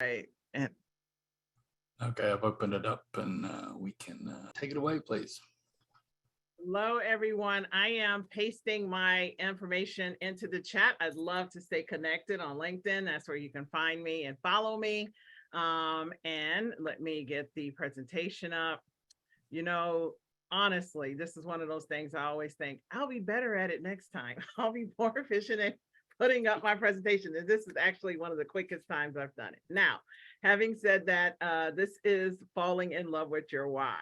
Right. And Okay, I've opened it up and we can take it away, please. hello, everyone. I am pasting my information into the chat. I'd love to stay connected on LinkedIn. That's where you can find me and follow me. And let me get the presentation up. You know, honestly, this is one of those things I always think I'll be better at it next time. I'll be more efficient at putting up my presentation. And this is actually one of the quickest times I've done it. Now, having said that, this is falling in love with your why.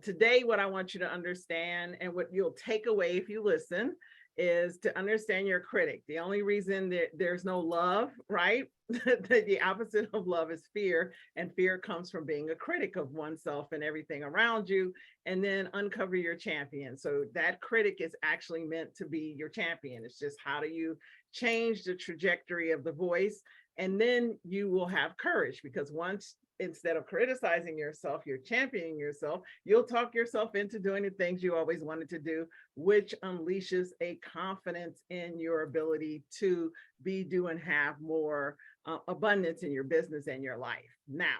Today, what I want you to understand and what you'll take away if you listen is to understand your critic. The only reason that there's no love, right? The opposite of love is fear, and fear comes from being a critic of oneself and everything around you, and then uncover your champion. So that critic is actually meant to be your champion. It's just how do you change the trajectory of the voice, and then you will have courage, because once instead of criticizing yourself, you're championing yourself, you'll talk yourself into doing the things you always wanted to do, which unleashes a confidence in your ability to be, do, and have more abundance in your business and your life. Now,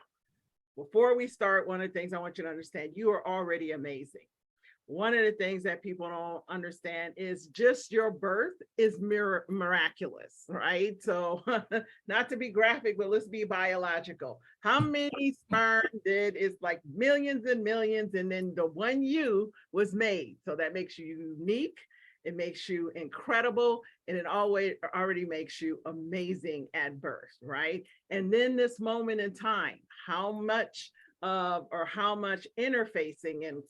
before we start, one of the things I want you to understand, you are already amazing. One of the things that people don't understand is just your birth is miraculous, right? So not to be graphic, but let's be biological. How many sperm did, is like millions and millions, and then the one you was made. So that makes you unique. It makes you incredible, and it always already makes you amazing at birth, right? And then this moment in time, how much or how much interfacing and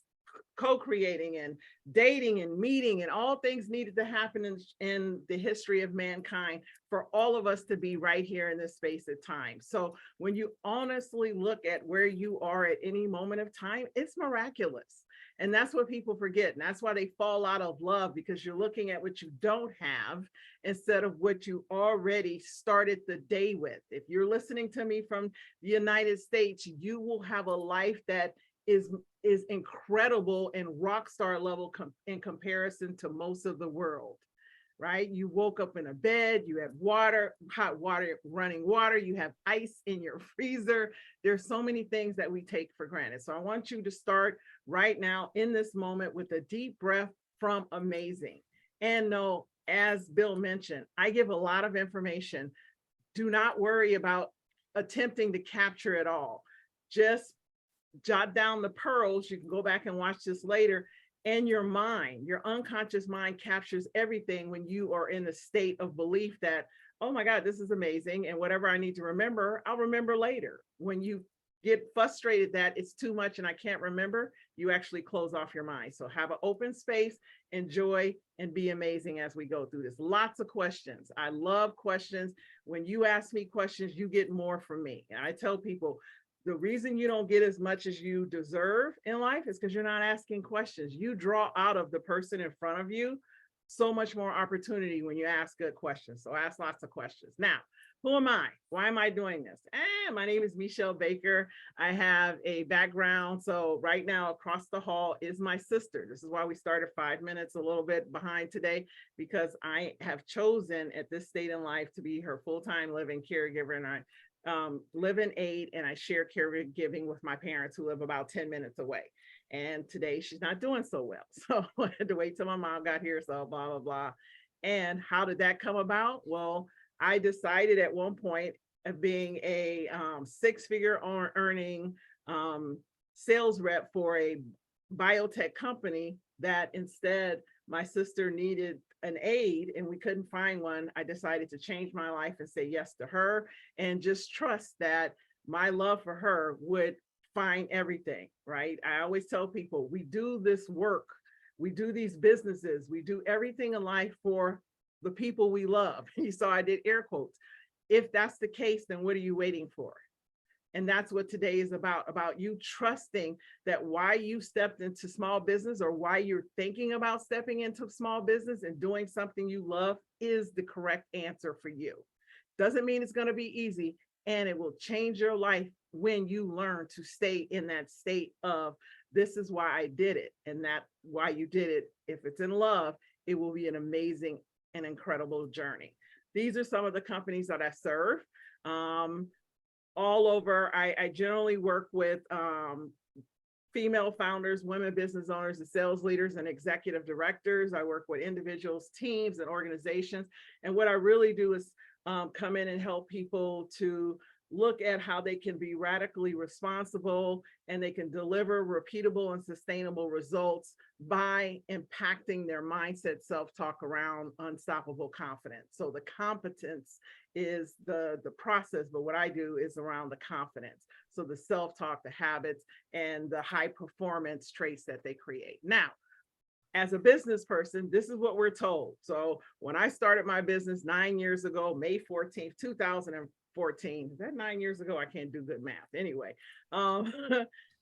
co-creating and dating and meeting and all things needed to happen in the history of mankind for all of us to be right here in this space of time. So when you honestly look at where you are at any moment of time, it's miraculous. And that's what people forget. And that's why they fall out of love, because you're looking at what you don't have instead of what you already started the day with. If you're listening to me from the United States, you will have a life that is incredible and rock star level in comparison to most of the world, right? You woke up in a bed, you have water, hot water, running water, you have ice in your freezer. There's so many things that we take for granted. So I want you to start right now in this moment with a deep breath from amazing. And no, as Bill mentioned, I give a lot of information. Do not worry about attempting to capture it all. Just jot down the pearls. You can go back and watch this later. And your mind, your unconscious mind captures everything when you are in a state of belief that, oh my God, this is amazing. And whatever I need to remember, I'll remember later. When you get frustrated that it's too much and I can't remember, you actually close off your mind. So have an open space, enjoy, and be amazing as we go through this. Lots of questions. I love questions. When you ask me questions, you get more from me. And I tell people, the reason you don't get as much as you deserve in life is because you're not asking questions. You draw out of the person in front of you so much more opportunity when you ask good questions. So ask lots of questions. Now, who am I? Why am I doing this? My name is Meshell Baker. I have a background. So right now across the hall is my sister. This is why we started 5 minutes a little bit behind today, because I have chosen at this state in life to be her full-time living caregiver, and I live in aid, and I share caregiving with my parents who live about 10 minutes away. And today she's not doing so well. So I had to wait till my mom got here. So blah, blah, blah. And how did that come about? Well, I decided at one point of being a six-figure earning sales rep for a biotech company, that instead my sister needed an aide and we couldn't find one. I decided to change my life and say yes to her, and just trust that my love for her would find everything, right? I always tell people, we do this work, we do these businesses, we do everything in life for the people we love. You saw I did air quotes. If that's the case, then what are you waiting for? And that's what today is about you trusting that why you stepped into small business, or why you're thinking about stepping into small business and doing something you love, is the correct answer for you. Doesn't mean it's going to be easy, and it will change your life when you learn to stay in that state of, this is why I did it. And that why you did it, if it's in love, it will be an amazing and incredible journey. These are some of the companies that I serve. all over. I generally work with female founders, women business owners, and sales leaders and executive directors. I work with individuals, teams, and organizations. And what I really do is come in and help people to look at how they can be radically responsible and they can deliver repeatable and sustainable results by impacting their mindset, self-talk around unstoppable confidence. So the competence is the process, but what I do is around the confidence. So the self-talk, the habits, and the high performance traits that they create. Now, as a business person, this is what we're told. So when I started my business 9 years ago, May 14th, 2014, is that 9 years ago? I can't do good math. Anyway,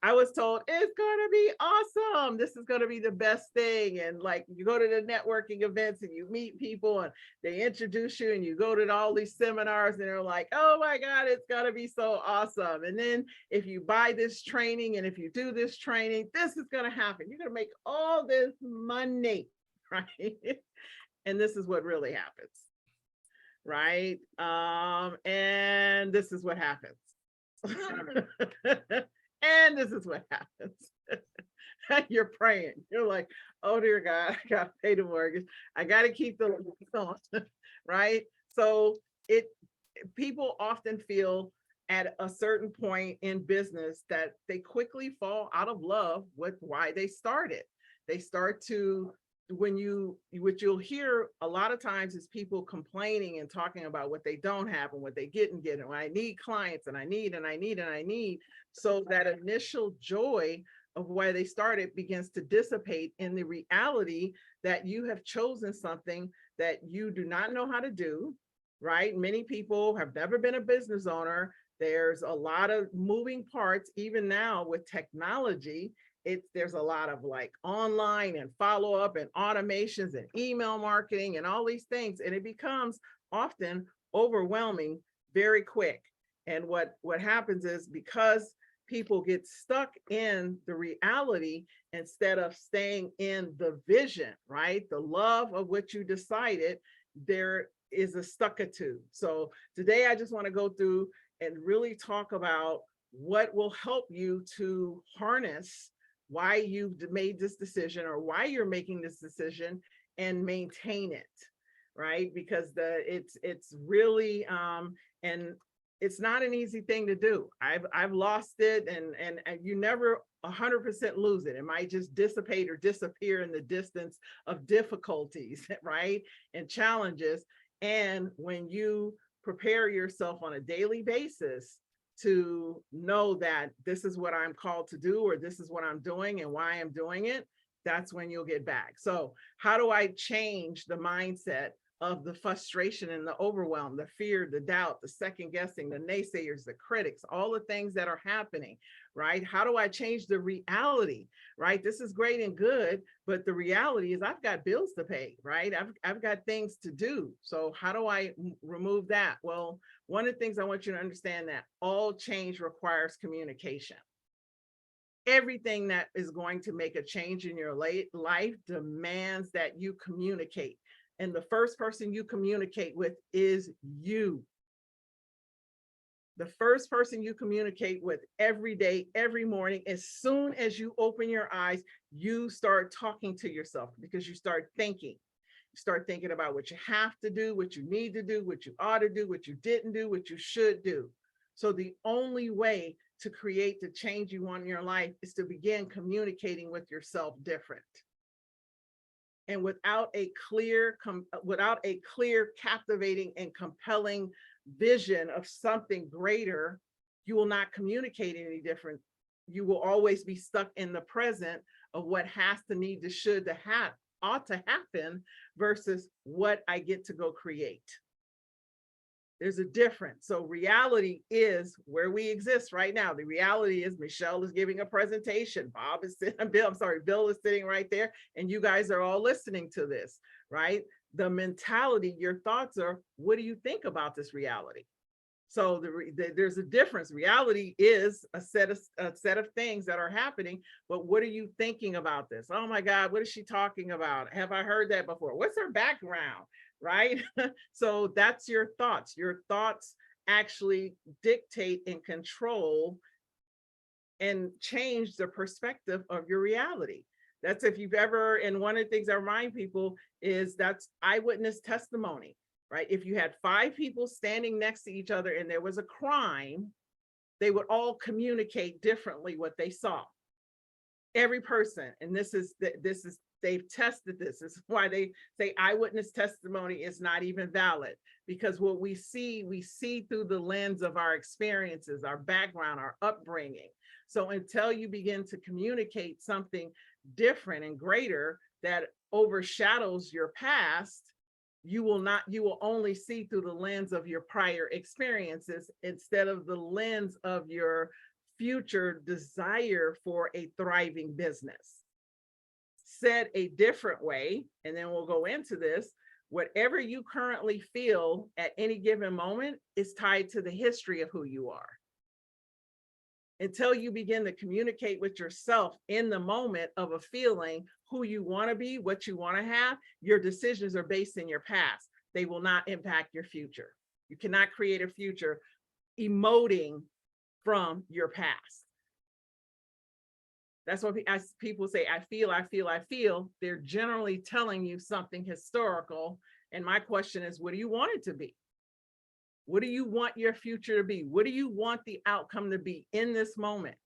I was told it's going to be awesome. This is going to be the best thing. And like you go to the networking events and you meet people and they introduce you and you go to all these seminars and they're like, oh my God, it's going to be so awesome. And then if you buy this training and if you do this training, this is going to happen. You're going to make all this money, right? And this is what really happens, right? And this is what happens. And this is what happens. You're praying. You're like, oh dear God, I got to pay the mortgage. I got to keep the lights on, right? So people often feel at a certain point in business that they quickly fall out of love with why they started. They start to, what you'll hear a lot of times is people complaining and talking about what they don't have and what they didn't get. And I need clients and I need. So that initial joy of why they started begins to dissipate in the reality that you have chosen something that you do not know how to do, right? Many people have never been a business owner. There's a lot of moving parts, even now with technology. There's a lot of like online and follow-up and automations and email marketing and all these things. And it becomes often overwhelming very quick. And what happens is because people get stuck in the reality instead of staying in the vision, right? The love of what you decided, there is a stuckitude. So today I just want to go through and really talk about what will help you to harness why you've made this decision or why you're making this decision and maintain it, right? Because it's really, and it's not an easy thing to do. I've lost it and you never 100% lose it. It might just dissipate or disappear in the distance of difficulties, right? And challenges. And when you prepare yourself on a daily basis to know that this is what I'm called to do, or this is what I'm doing and why I'm doing it, that's when you'll get back. So how do I change the mindset of the frustration and the overwhelm, the fear, the doubt, the second guessing, the naysayers, the critics, all the things that are happening, right? How do I change the reality, right? This is great and good, but the reality is I've got bills to pay, right? I've got things to do. So how do I remove that? Well, one of the things I want you to understand that all change requires communication. Everything that is going to make a change in your life demands that you communicate. And the first person you communicate with is you. The first person you communicate with every day, every morning, as soon as you open your eyes, you start talking to yourself because you start thinking. You start thinking about what you have to do, what you need to do, what you ought to do, what you didn't do, what you should do. So the only way to create the change you want in your life is to begin communicating with yourself different. And without a clear, captivating and compelling vision of something greater, you will not communicate any different. You will always be stuck in the present of what has to, need to, should to, ought to happen versus what I get to go create. There's a difference. So reality is where we exist right now. The reality is Meshell is giving a presentation. Bill is sitting right there, and you guys are all listening to this, right? The mentality, your thoughts are, what do you think about this reality? So there's a difference. Reality is a set of things that are happening, but what are you thinking about this? Oh my God, what is she talking about? Have I heard that before? What's her background? Right? So that's your thoughts. Your thoughts actually dictate and control and change the perspective of your reality. That's if you've ever, and one of the things I remind people is that's eyewitness testimony, right? If you had 5 people standing next to each other and there was a crime, they would all communicate differently what they saw. Every person, and this is they've tested this. This is why they say eyewitness testimony is not even valid, because what we see through the lens of our experiences, our background, our upbringing. So until you begin to communicate something different and greater that overshadows your past, you will only see through the lens of your prior experiences instead of the lens of your future desire for a thriving business. Said a different way, and then we'll go into this, whatever you currently feel at any given moment is tied to the history of who you are. Until you begin to communicate with yourself in the moment of a feeling, who you want to be, what you want to have, your decisions are based in your past. They will not impact your future. You cannot create a future emoting from your past. That's what people say, I feel. They're generally telling you something historical. And my question is, what do you want it to be? What do you want your future to be? What do you want the outcome to be in this moment?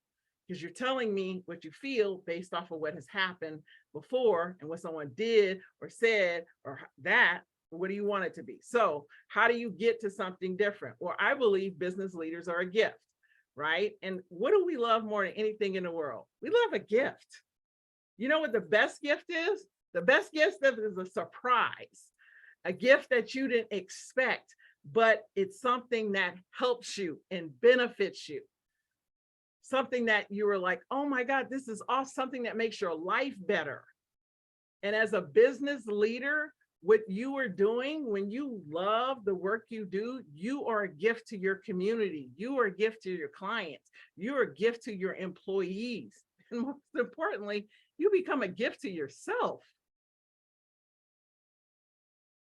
Because you're telling me what you feel based off of what has happened before and what someone did or said or that. What do you want it to be? So how do you get to something different? Well, I believe business leaders are a gift, right? And what do we love more than anything in the world? We love a gift. You know what the best gift is? The best gift is a surprise, a gift that you didn't expect, but it's something that helps you and benefits you. Something that you were like, oh my God, this is all something that makes your life better. And as a business leader, what you are doing, when you love the work you do, you are a gift to your community. You are a gift to your clients. You are a gift to your employees. And most importantly, you become a gift to yourself.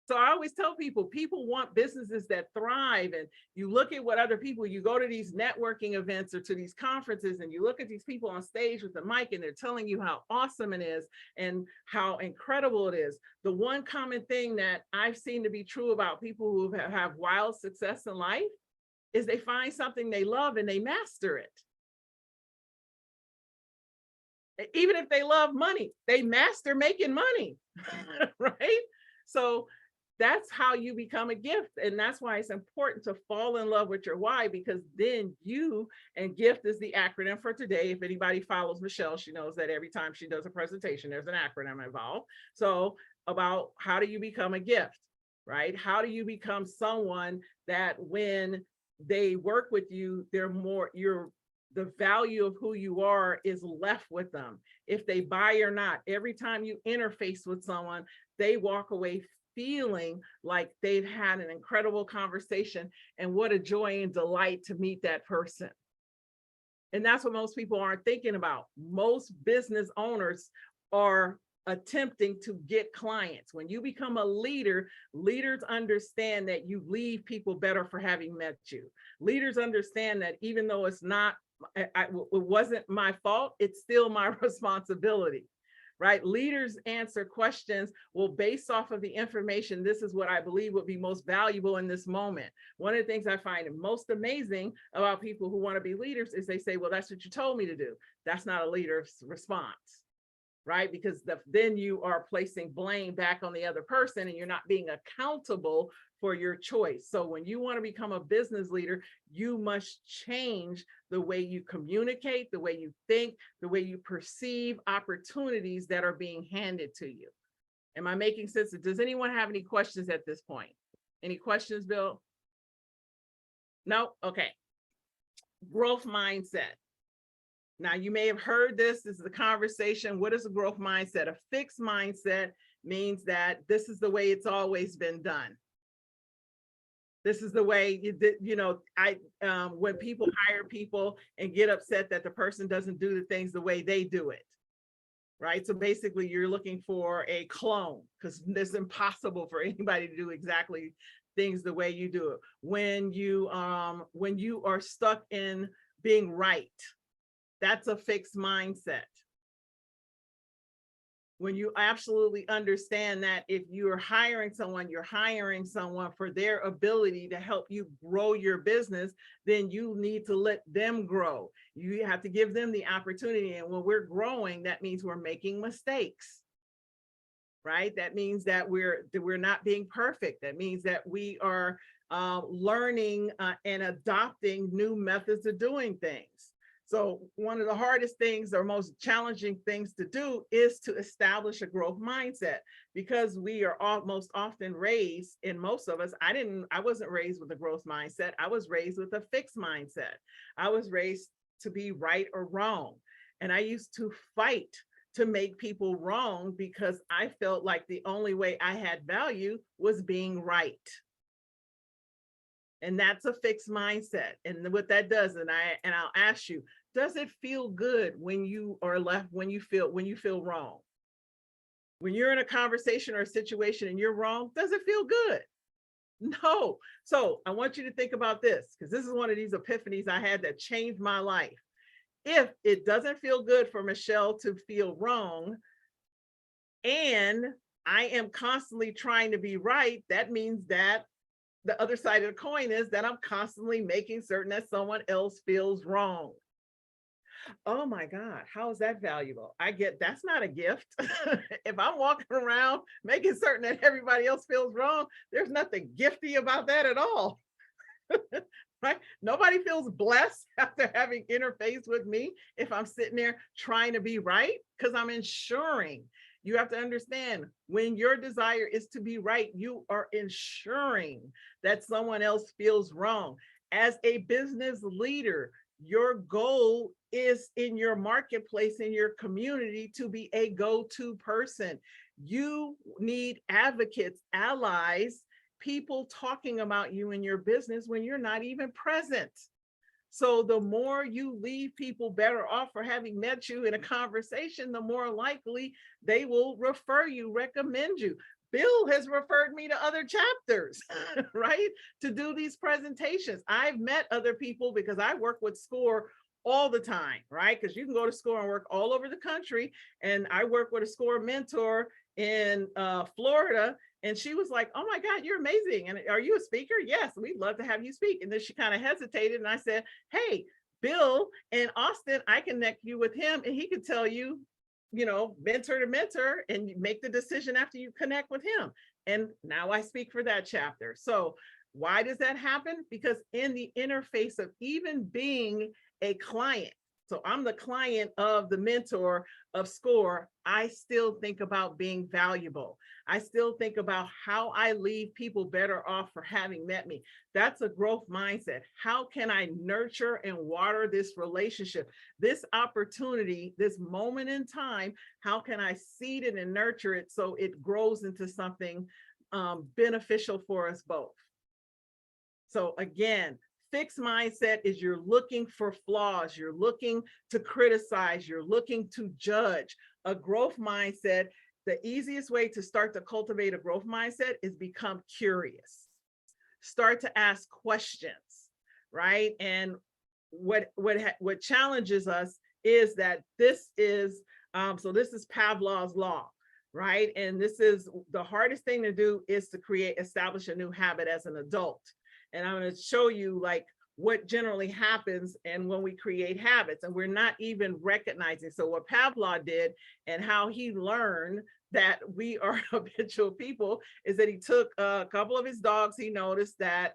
So I always tell people want businesses that thrive. And you look at what other people, you go to these networking events or to these conferences and you look at these people on stage with the mic and they're telling you how awesome it is and how incredible it is. The one common thing that I've seen to be true about people who have wild success in life is they find something they love and they master it. Even if they love money, they master making money, right? So that's how you become a gift. And that's why it's important to fall in love with your why, because then you, and gift is the acronym for today. If anybody follows Meshell, she knows that every time she does a presentation, there's an acronym involved. So about how do you become a gift, right? How do you become someone that when they work with you, the value of who you are is left with them. If they buy or not, every time you interface with someone, they walk away feeling like they've had an incredible conversation and what a joy and delight to meet that person. And that's what most people aren't thinking about. Most business owners are attempting to get clients. When you become a leader, leaders understand that you leave people better for having met you. Leaders understand that even though it wasn't my fault, it's still my responsibility. Right? Leaders answer questions, well, based off of the information, this is what I believe would be most valuable in this moment. One of the things I find most amazing about people who want to be leaders is they say, well, that's what you told me to do. That's not a leader's response, right? Because then you are placing blame back on the other person and you're not being accountable for your choice. So when you want to become a business leader, you must change the way you communicate, the way you think, the way you perceive opportunities that are being handed to you. Am I making sense? Does anyone have any questions at this point? Any questions, Bill? No? Okay. Growth mindset. Now, you may have heard this. This is a conversation. What is a growth mindset? A fixed mindset means that this is the way it's always been done. This is the way, when people hire people and get upset that the person doesn't do the things the way they do it, right? So basically you're looking for a clone because it's impossible for anybody to do exactly things the way you do it. When you are stuck in being right, that's a fixed mindset. When you absolutely understand that if you're hiring someone, you're hiring someone for their ability to help you grow your business, then you need to let them grow. You have to give them the opportunity. And when we're growing, that means we're making mistakes, right? That means that we're not being perfect. That means that we are learning and adopting new methods of doing things. So one of the hardest things or most challenging things to do is to establish a growth mindset, because we are most often raised, and most of us, I wasn't raised with a growth mindset. I was raised with a fixed mindset. I was raised to be right or wrong. And I used to fight to make people wrong because I felt like the only way I had value was being right. And that's a fixed mindset. And what that does, and I'll ask you, does it feel good when you are left, when you feel wrong? When you're in a conversation or a situation and you're wrong, does it feel good? No. So I want you to think about this, because this is one of these epiphanies I had that changed my life. If it doesn't feel good for Meshell to feel wrong, and I am constantly trying to be right, that means that the other side of the coin is that I'm constantly making certain that someone else feels wrong. Oh my God, how is that valuable? That's not a gift. If I'm walking around making certain that everybody else feels wrong, there's nothing gifty about that at all. Right? Nobody feels blessed after having interface with me if I'm sitting there trying to be right, because I'm ensuring. You have to understand, when your desire is to be right, you are ensuring that someone else feels wrong. As a business leader, your goal is in your marketplace, in your community, to be a go-to person. You need advocates, allies, people talking about you in your business when you're not even present. So the more you leave people better off for having met you in a conversation, the more likely they will refer you, recommend you. Bill has referred me to other chapters, right? To do these presentations. I've met other people because I work with SCORE all the time, right? Because you can go to SCORE and work all over the country. And I work with a SCORE mentor in Florida. And she was like, oh my God, you're amazing. And are you a speaker? Yes, we'd love to have you speak. And then she kind of hesitated. And I said, hey, Bill in Austin, I connect you with him and he could tell you, mentor to mentor, and make the decision after you connect with him. And now I speak for that chapter. So why does that happen? Because in the interface of even being a client, so I'm the client of the mentor of SCORE, I still think about being valuable. I still think about how I leave people better off for having met me. That's a growth mindset. How can I nurture and water this relationship, this opportunity, this moment in time? How can I seed it and nurture it so it grows into something beneficial for us both? So again, fixed mindset is you're looking for flaws, you're looking to criticize, you're looking to judge. A growth mindset, the easiest way to start to cultivate a growth mindset is become curious. Start to ask questions, right? And what challenges us is that this is Pavlov's law, right? And this is the hardest thing to do, is to establish a new habit as an adult. And I'm going to show you like what generally happens and when we create habits and we're not even recognizing. So what Pavlov did and how he learned that we are habitual people is that he took a couple of his dogs. He noticed that,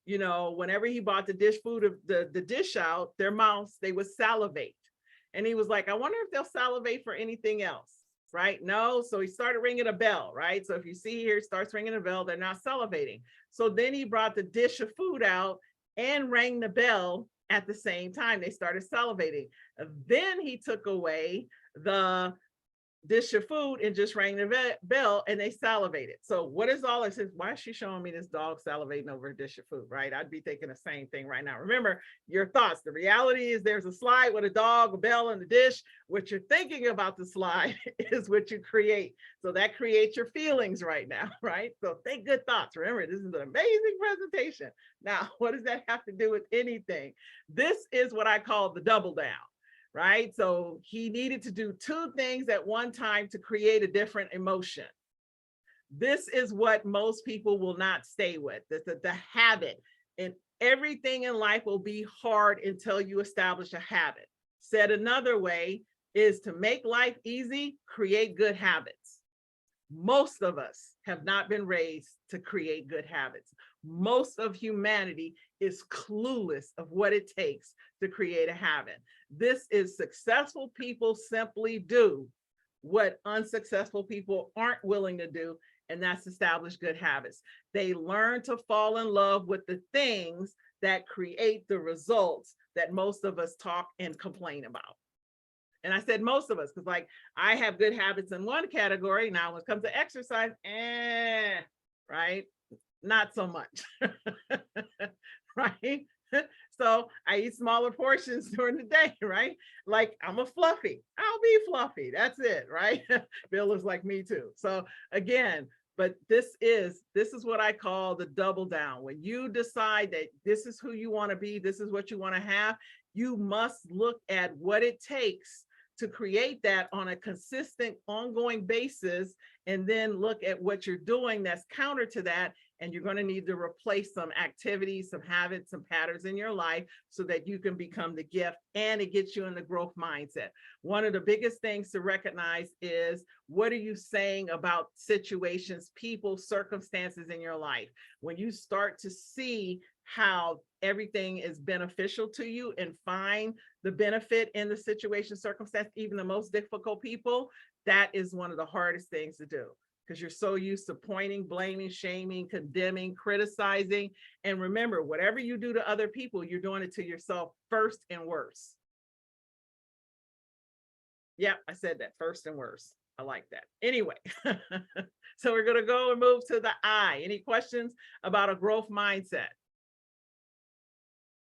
whenever he bought the dish food, the dish out, their mouths, they would salivate. And he was like, I wonder if they'll salivate for anything else. Right? No. So he started ringing a bell, right? So if you see here, it starts ringing a bell, they're not salivating. So then he brought the dish of food out and rang the bell at the same time. They started salivating. Then he took away the dish of food and just rang the bell and they salivated. So what is all this? Why is she showing me this dog salivating over a dish of food, right? I'd be thinking the same thing right now. Remember your thoughts. The reality is there's a slide with a dog, a bell, and a dish. What you're thinking about the slide is what you create. So that creates your feelings right now, right? So think good thoughts. Remember, this is an amazing presentation. Now, what does that have to do with anything? This is what I call the double down. Right? So he needed to do two things at one time to create a different emotion. This is what most people will not stay with, the habit. And everything in life will be hard until you establish a habit. Said another way is to make life easy, create good habits. Most of us have not been raised to create good habits. Most of humanity is clueless of what it takes to create a habit. This is successful people simply do what unsuccessful people aren't willing to do, and that's establish good habits. They learn to fall in love with the things that create the results that most of us talk and complain about. And I said most of us, because like I have good habits in one category. Now, when it comes to exercise, right? Not so much, right? So I eat smaller portions during the day, right? Like I'm a fluffy, I'll be fluffy. That's it, right? Bill is like me too. So again, but this is what I call the double down. When you decide that this is who you want to be, this is what you want to have, you must look at what it takes to create that on a consistent, ongoing basis, and then look at what you're doing that's counter to that. And you're going to need to replace some activities, some habits, some patterns in your life so that you can become the gift, and it gets you in the growth mindset. One of the biggest things to recognize is, what are you saying about situations, people, circumstances in your life? When you start to see how everything is beneficial to you and find the benefit in the situation, circumstance, even the most difficult people, that is one of the hardest things to do, because you're so used to pointing, blaming, shaming, condemning, criticizing. And remember, whatever you do to other people, you're doing it to yourself first and worse. Yeah, I said that, first and worse. I like that. Anyway, so we're going to go and move to the I. Any questions about a growth mindset?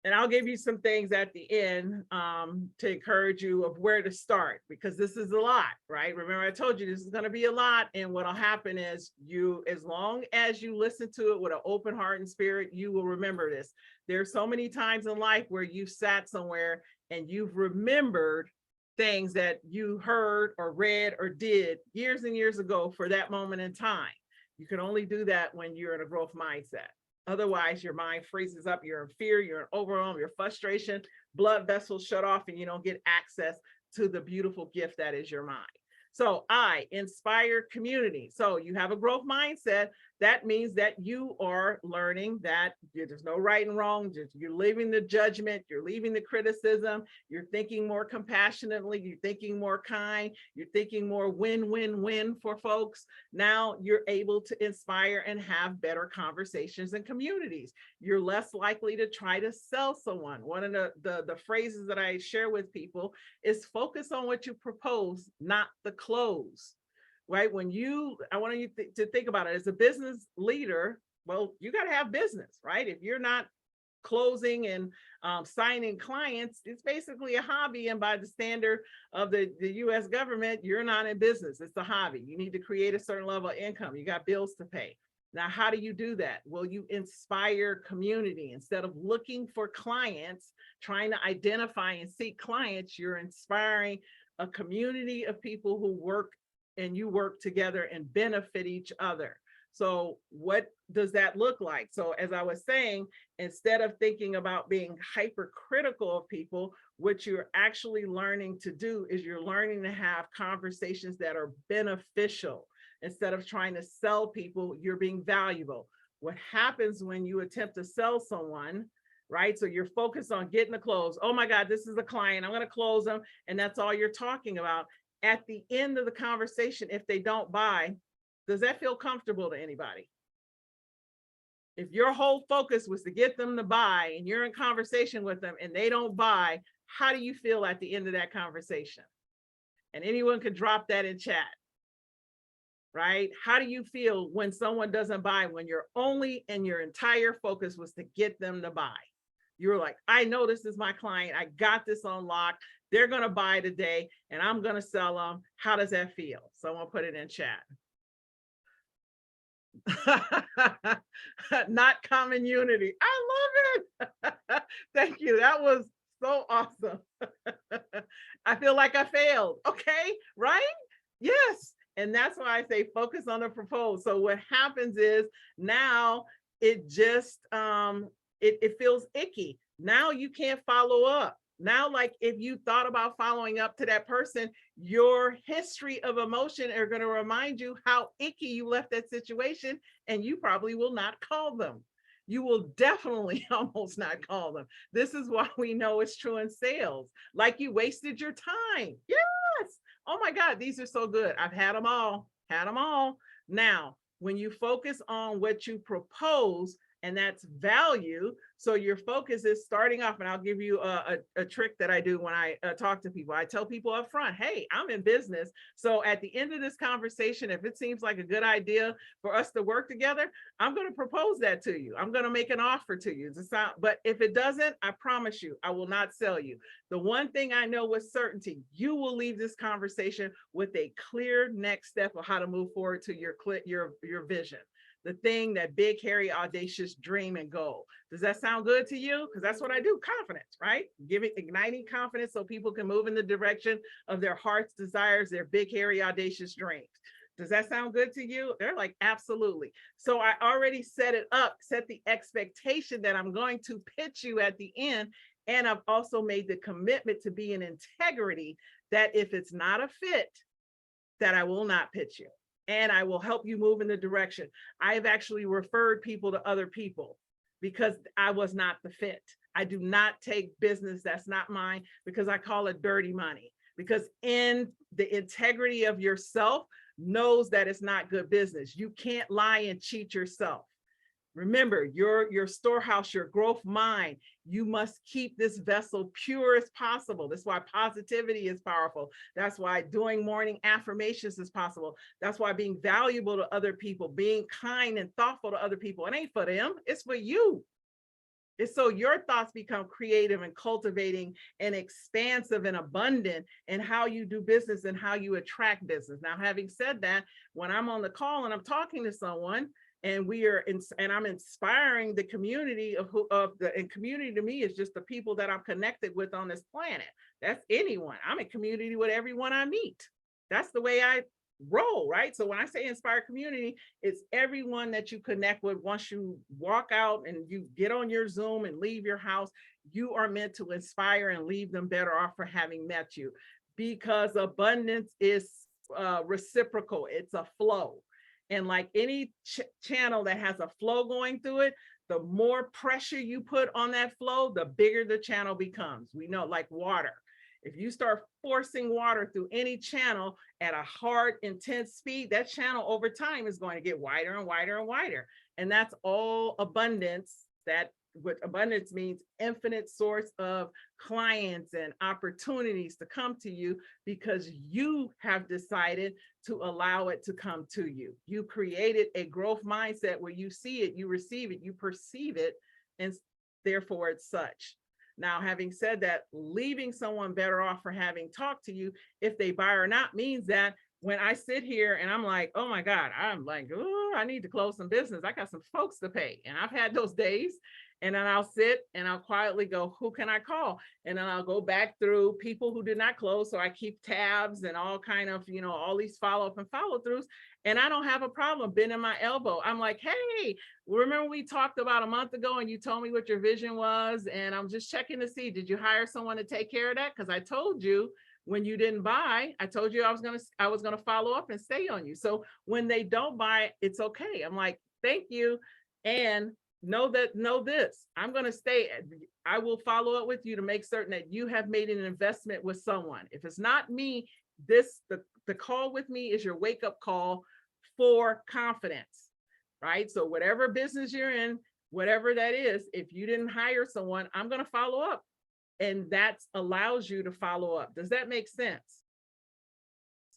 And I'll give you some things at the end to encourage you of where to start, because this is a lot, right? Remember, I told you this is going to be a lot. And what'll happen is you, as long as you listen to it with an open heart and spirit, you will remember this. There's so many times in life where you sat somewhere and you've remembered things that you heard or read or did years and years ago for that moment in time. You can only do that when you're in a growth mindset. Otherwise, your mind freezes up, you're in fear, you're in overwhelm, you're frustration, blood vessels shut off, and you don't get access to the beautiful gift that is your mind. So I inspire community. So you have a growth mindset. That means that you are learning that there's no right and wrong. You're leaving the judgment. You're leaving the criticism. You're thinking more compassionately. You're thinking more kind. You're thinking more win-win-win for folks. Now you're able to inspire and have better conversations in communities. You're less likely to try to sell someone. One of the phrases that I share with people is focus on what you propose, not the close. Right? I want you to think about it as a business leader. Well, you got to have business, right? If you're not closing and signing clients, it's basically a hobby. And by the standard of the US government, you're not in business. It's a hobby. You need to create a certain level of income. You got bills to pay. Now, how do you do that? Well, you inspire community. Instead of looking for clients, trying to identify and seek clients, you're inspiring a community of people who work and you work together and benefit each other. So what does that look like? So as I was saying, instead of thinking about being hypercritical of people, what you're actually learning to do is you're learning to have conversations that are beneficial. Instead of trying to sell people, you're being valuable. What happens when you attempt to sell someone, right? So you're focused on getting the close. Oh my God, this is a client, I'm going to close them. And that's all you're talking about. At the end of the conversation, if they don't buy, does that feel comfortable to anybody? If your whole focus was to get them to buy and you're in conversation with them and they don't buy, how do you feel at the end of that conversation? And anyone could drop that in chat, right? How do you feel when someone doesn't buy, when your only and your entire focus was to get them to buy? You're like, I know this is my client. I got this on lock. They're going to buy today and I'm going to sell them. How does that feel? Someone put it in chat. Not common unity. I love it. Thank you. That was so awesome. I feel like I failed. Okay, right? Yes. And that's why I say focus on the proposed. So what happens is now it just it feels icky. Now you can't follow up. Now, like if you thought about following up to that person, your history of emotion are going to remind you how icky you left that situation, and you probably will not call them. You will definitely almost not call them. This is why we know it's true in sales. Like you wasted your time. Yes. Oh my God, these are so good. I've had them all, Now, when you focus on what you propose, and that's value. So your focus is starting off, and I'll give you a trick that I do when I talk to people. I tell people up front, hey, I'm in business. So at the end of this conversation, if it seems like a good idea for us to work together, I'm going to propose that to you. I'm going to make an offer to you. But if it doesn't, I promise you, I will not sell you. The one thing I know with certainty, you will leave this conversation with a clear next step of how to move forward to your vision. The thing, that big, hairy, audacious dream and goal. Does that sound good to you? Because that's what I do, confidence, right? Igniting confidence so people can move in the direction of their heart's desires, their big, hairy, audacious dreams. Does that sound good to you? They're like, absolutely. So I already set it up, set the expectation that I'm going to pitch you at the end. And I've also made the commitment to be in integrity that if it's not a fit, that I will not pitch you. And I will help you move in the direction. I've actually referred people to other people because I was not the fit. I do not take business that's not mine because I call it dirty money. Because in the integrity of yourself knows that it's not good business. You can't lie and cheat yourself. Remember, your storehouse, your growth mind, you must keep this vessel pure as possible. That's why positivity is powerful. That's why doing morning affirmations is possible. That's why being valuable to other people, being kind and thoughtful to other people, it ain't for them, it's for you. It's so your thoughts become creative and cultivating and expansive and abundant in how you do business and how you attract business. Now, having said that, when I'm on the call and I'm talking to someone, and I'm inspiring the community and community to me is just the people that I'm connected with on this planet. That's anyone. I'm in community with everyone I meet. That's the way I roll, right? So when I say inspire community, it's everyone that you connect with. Once you walk out and you get on your Zoom and leave your house, you are meant to inspire and leave them better off for having met you, because abundance is reciprocal. It's a flow. And like any channel that has a flow going through it, the more pressure you put on that flow, the bigger the channel becomes. We know, like water. If you start forcing water through any channel at a hard, intense speed, that channel over time is going to get wider and wider and wider. And that's all abundance. That what abundance means, infinite source of clients and opportunities to come to you because you have decided to allow it to come to you. You created a growth mindset where you see it, you receive it, you perceive it, and therefore it's such. Now, having said that, leaving someone better off for having talked to you, if they buy or not, means that when I sit here and I'm like, oh my God, I'm like, oh, I need to close some business. I got some folks to pay. And I've had those days. And then I'll sit and I'll quietly go, who can I call? And then I'll go back through people who did not close. So I keep tabs and all kind of, all these follow-up and follow-throughs. And I don't have a problem bending my elbow. I'm like, hey, remember we talked about a month ago and you told me what your vision was? And I'm just checking to see, did you hire someone to take care of that? Because I told you when you didn't buy, I told you I was gonna follow up and stay on you. So when they don't buy, it's okay. I'm like, thank you. And know this, I'm going to stay. I will follow up with you to make certain that you have made an investment with someone. If it's not me, the call with me is your wake up call for confidence, right? So whatever business you're in, whatever that is, if you didn't hire someone, I'm going to follow up. And that allows you to follow up. Does that make sense?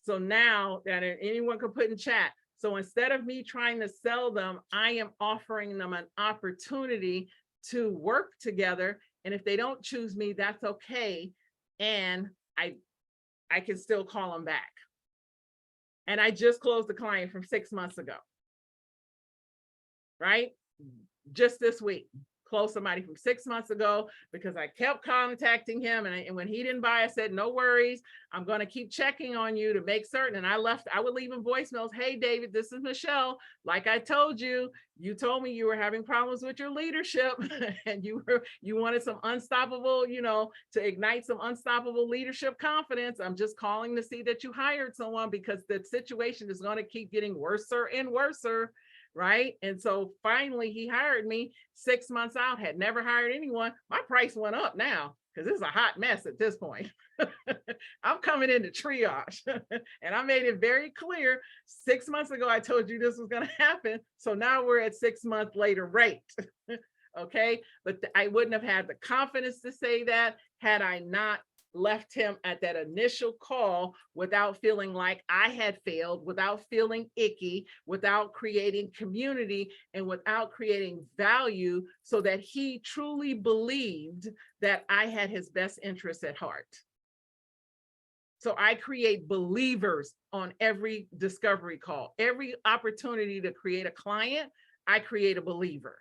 So now that anyone can put in chat. So instead of me trying to sell them, I am offering them an opportunity to work together. And if they don't choose me, that's okay. And I can still call them back. And I just closed the client from 6 months ago. Right? Just this week. Closed somebody from 6 months ago because I kept contacting him. And when he didn't buy, I said, no worries. I'm going to keep checking on you to make certain. And I would leave him voicemails. Hey, David, this is Meshell. Like I told you, you told me you were having problems with your leadership and you wanted some unstoppable, to ignite some unstoppable leadership confidence. I'm just calling to see that you hired someone because the situation is going to keep getting worse and worse. Right. And so finally he hired me 6 months out, had never hired anyone. My price went up now because it's a hot mess at this point. I'm coming into triage and I made it very clear 6 months ago, I told you this was going to happen. So now we're at 6 months later rate. Okay. But I wouldn't have had the confidence to say that had I not left him at that initial call without feeling like I had failed, without feeling icky, without creating community and without creating value so that he truly believed that I had his best interests at heart. So I create believers on every discovery call. Every opportunity to create a client, I create a believer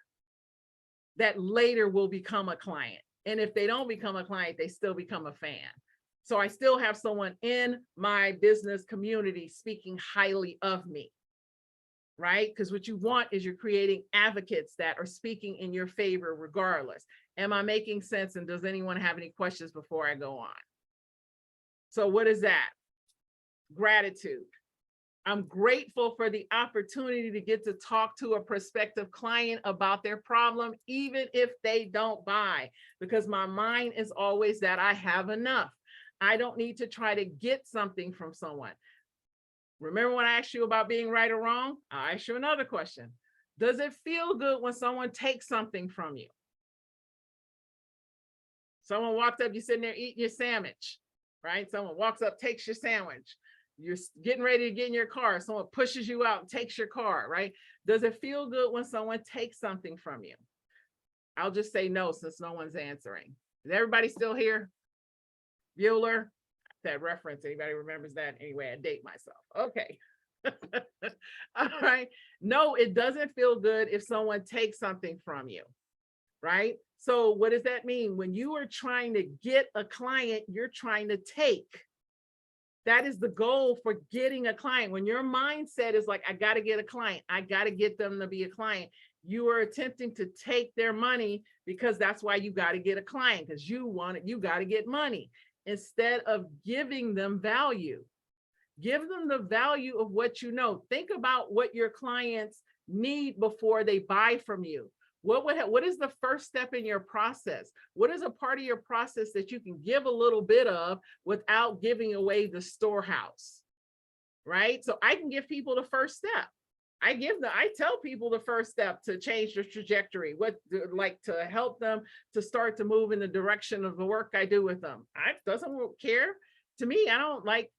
that later will become a client. And if they don't become a client, they still become a fan. So I still have someone in my business community speaking highly of me, right? Because what you want is you're creating advocates that are speaking in your favor regardless. Am I making sense? And does anyone have any questions before I go on? So what is that? Gratitude. I'm grateful for the opportunity to get to talk to a prospective client about their problem, even if they don't buy, because my mind is always that I have enough. I don't need to try to get something from someone. Remember when I asked you about being right or wrong? I'll ask you another question. Does it feel good when someone takes something from you? Someone walked up, you're sitting there eating your sandwich, right? Someone walks up, takes your sandwich. You're getting ready to get in your car. Someone pushes you out and takes your car, right? Does it feel good when someone takes something from you? I'll just say no, since no one's answering. Is everybody still here? Bueller, that reference, anybody remembers that? Anyway, I date myself. Okay. All right. No, it doesn't feel good if someone takes something from you, right? So what does that mean? When you are trying to get a client, you're trying to take. That is the goal for getting a client. When your mindset is like, I got to get a client, I got to get them to be a client, you are attempting to take their money because that's why you got to get a client, because you got to get money instead of giving them value. Give them the value of what you know. Think about what your clients need before they buy from you. What is the first step in your process? What is a part of your process that you can give a little bit of without giving away the storehouse, right? So I can give people the first step. I tell people the first step to change their trajectory, like to help them to start to move in the direction of the work I do with them. Doesn't care to me. I don't like,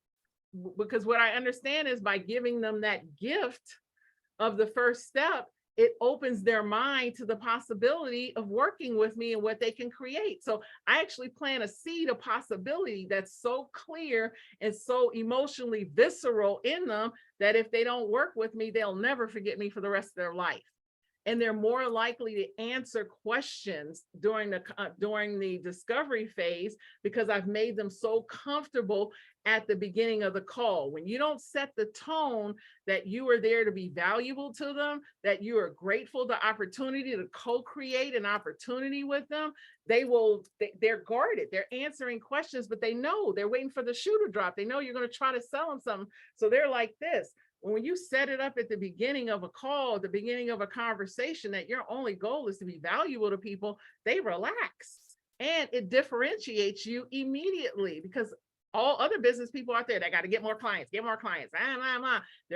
because what I understand is by giving them that gift of the first step, it opens their mind to the possibility of working with me and what they can create. So I actually plant a seed of possibility that's so clear and so emotionally visceral in them that if they don't work with me, they'll never forget me for the rest of their life. And they're more likely to answer questions during the discovery phase because I've made them so comfortable at the beginning of the call. When you don't set the tone that you are there to be valuable to them, that you are grateful the opportunity to co-create an opportunity with them, they're guarded. They're answering questions, but they know they're waiting for the shoe to drop. They know you're going to try to sell them something. So they're like this. When you set it up at the beginning of a call, at the beginning of a conversation, that your only goal is to be valuable to people, they relax. And it differentiates you immediately, because all other business people out there, they got to get more clients, They're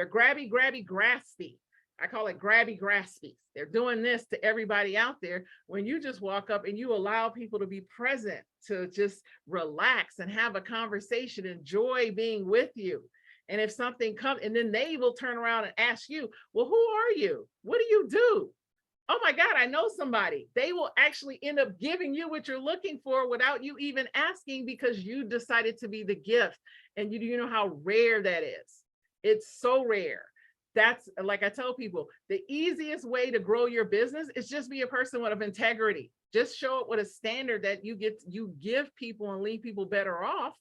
grabby, graspy. I call it grabby, graspy. They're doing this to everybody out there. When you just walk up and you allow people to be present, to just relax and have a conversation, enjoy being with you. And if something comes, and then they will turn around and ask you, well, who are you? What do you do? Oh my God, I know somebody. They will actually end up giving you what you're looking for without you even asking, because you decided to be the gift. And you know how rare that is. It's so rare. That's, like I tell people, the easiest way to grow your business is just be a person with integrity. Just show up with a standard that you give people and leave people better off.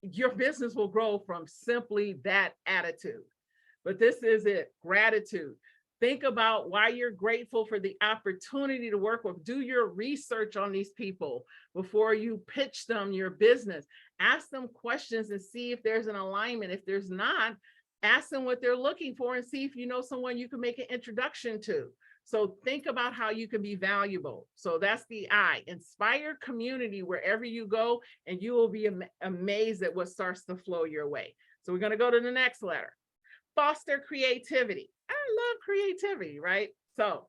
Your business will grow from simply that attitude. But this is it, gratitude. Think about why you're grateful for the opportunity to work with. Do your research on these people before you pitch them your business. Ask them questions and see if there's an alignment. If there's not, ask them what they're looking for and see if you know someone you can make an introduction to. So think about how you can be valuable. So that's the I. Inspire community wherever you go, and you will be amazed at what starts to flow your way. So we're going to go to the next letter. Foster creativity. I love creativity, right? So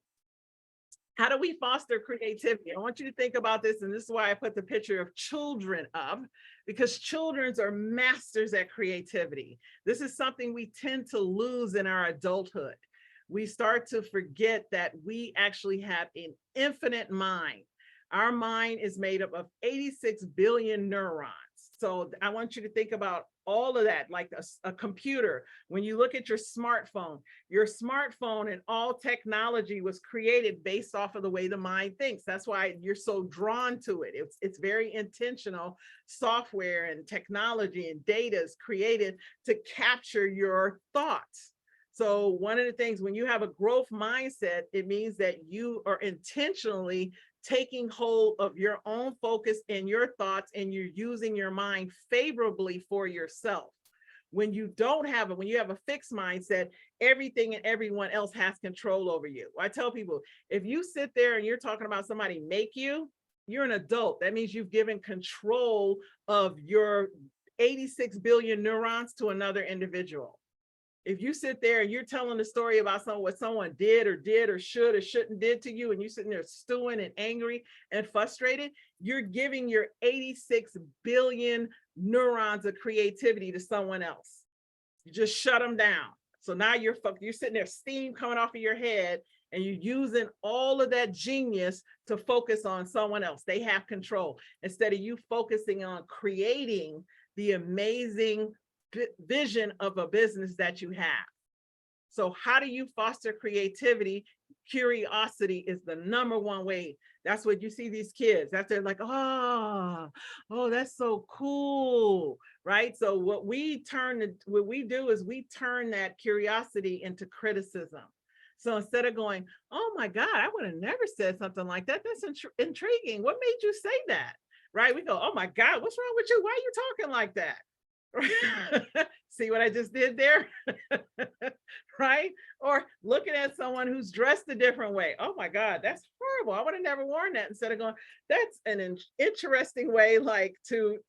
how do we foster creativity? I want you to think about this, and this is why I put the picture of children up, because children are masters at creativity. This is something we tend to lose in our adulthood. We start to forget that we actually have an infinite mind. Our mind is made up of 86 billion neurons. So I want you to think about all of that, like a computer. When you look at your smartphone and all technology was created based off of the way the mind thinks. That's why you're so drawn to it. It's very intentional. Software and technology and data is created to capture your thoughts. So one of the things, when you have a growth mindset, it means that you are intentionally taking hold of your own focus and your thoughts, and you're using your mind favorably for yourself. When you don't have it, when you have a fixed mindset, everything and everyone else has control over you. I tell people, if you sit there and you're talking about somebody make you, you're an adult. That means you've given control of your 86 billion neurons to another individual. If you sit there and you're telling the story about what someone did or should or shouldn't did to you, and you're sitting there stewing and angry and frustrated, you're giving your 86 billion neurons of creativity to someone else. You just shut them down. So now you're sitting there, steam coming off of your head, and you're using all of that genius to focus on someone else. They have control, instead of you focusing on creating the amazing vision of a business that you have. So how do you foster creativity? Curiosity is the number one way. That's what you see these kids. That's they're like, oh, that's so cool, right? So what we do is we turn that curiosity into criticism. So instead of going, oh my God, I would have never said something like that. That's intriguing. What made you say that? Right? We go, oh my God, what's wrong with you? Why are you talking like that? See what I just did there? Right? Or looking at someone who's dressed a different way. Oh my God, that's horrible. I would have never worn that. Instead of going, that's an interesting way, like to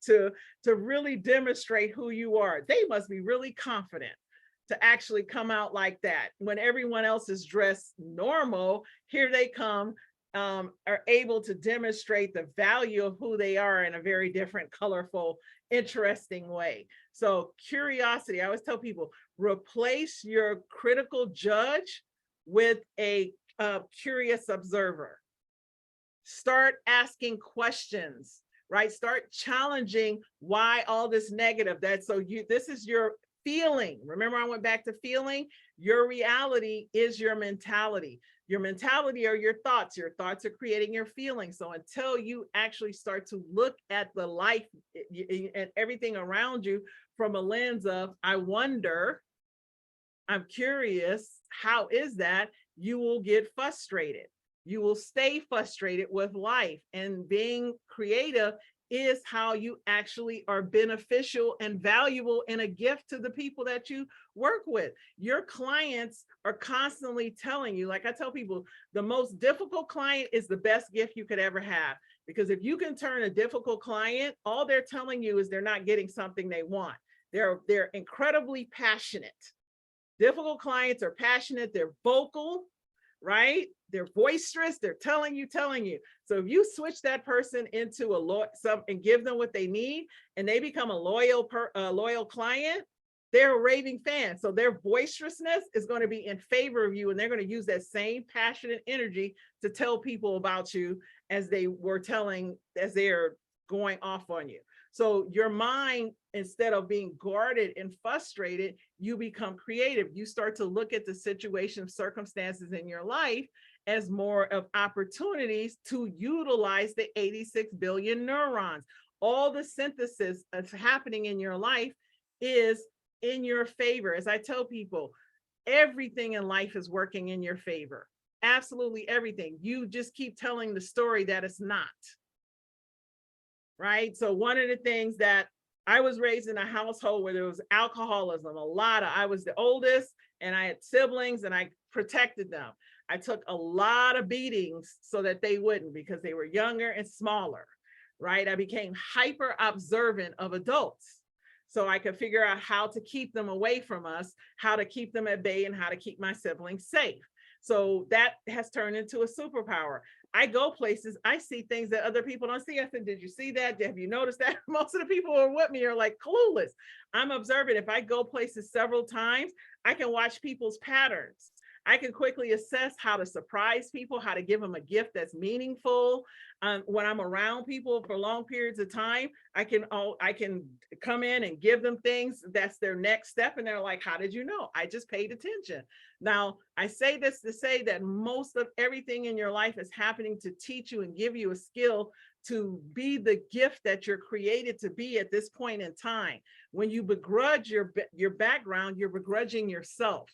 really demonstrate who you are. They must be really confident to actually come out like that. When everyone else is dressed normal, here they come, are able to demonstrate the value of who they are in a very different, colorful, interesting way. So curiosity, I always tell people, replace your critical judge with a curious observer. Start asking questions, right? Start challenging why all this negative. This is your feeling. Remember, I went back to feeling. Your reality is your mentality. Your mentality are your thoughts. Your thoughts are creating your feelings. So until you actually start to look at the life and everything around you from a lens of, I wonder, I'm curious, how is that? You will get frustrated. You will stay frustrated with life. And being creative is how you actually are beneficial and valuable and a gift to the people that you work with. Your clients are constantly telling you, like I tell people, the most difficult client is the best gift you could ever have. Because if you can turn a difficult client, all they're telling you is they're not getting something they want. They're incredibly passionate. Difficult clients are passionate, they're vocal, right? They're boisterous, they're telling you. So if you switch that person into and give them what they need, and they become a loyal client, they're a raving fan. So their boisterousness is going to be in favor of you, and they're going to use that same passionate energy to tell people about you as they were telling, as they're going off on you. So your mind, instead of being guarded and frustrated, you become creative. You start to look at the situation, circumstances in your life as more of opportunities to utilize the 86 billion neurons. All the synthesis that's happening in your life is in your favor. As I tell people, everything in life is working in your favor. Absolutely everything. You just keep telling the story that it's not. Right? So one of the things that I was raised in a household where there was alcoholism, I was the oldest and I had siblings and I protected them. I took a lot of beatings so that they wouldn't, because they were younger and smaller, right? I became hyper observant of adults, so I could figure out how to keep them away from us, how to keep them at bay, and how to keep my siblings safe. So that has turned into a superpower. I go places, I see things that other people don't see. I said, did you see that? Have you noticed that? Most of the people who are with me are like clueless. I'm observant. If I go places several times, I can watch people's patterns. I can quickly assess how to surprise people, how to give them a gift that's meaningful. When I'm around people for long periods of time, I can come in and give them things that's their next step. And they're like, how did you know? I just paid attention. Now, I say this to say that most of everything in your life is happening to teach you and give you a skill to be the gift that you're created to be at this point in time. When you begrudge your background, you're begrudging yourself.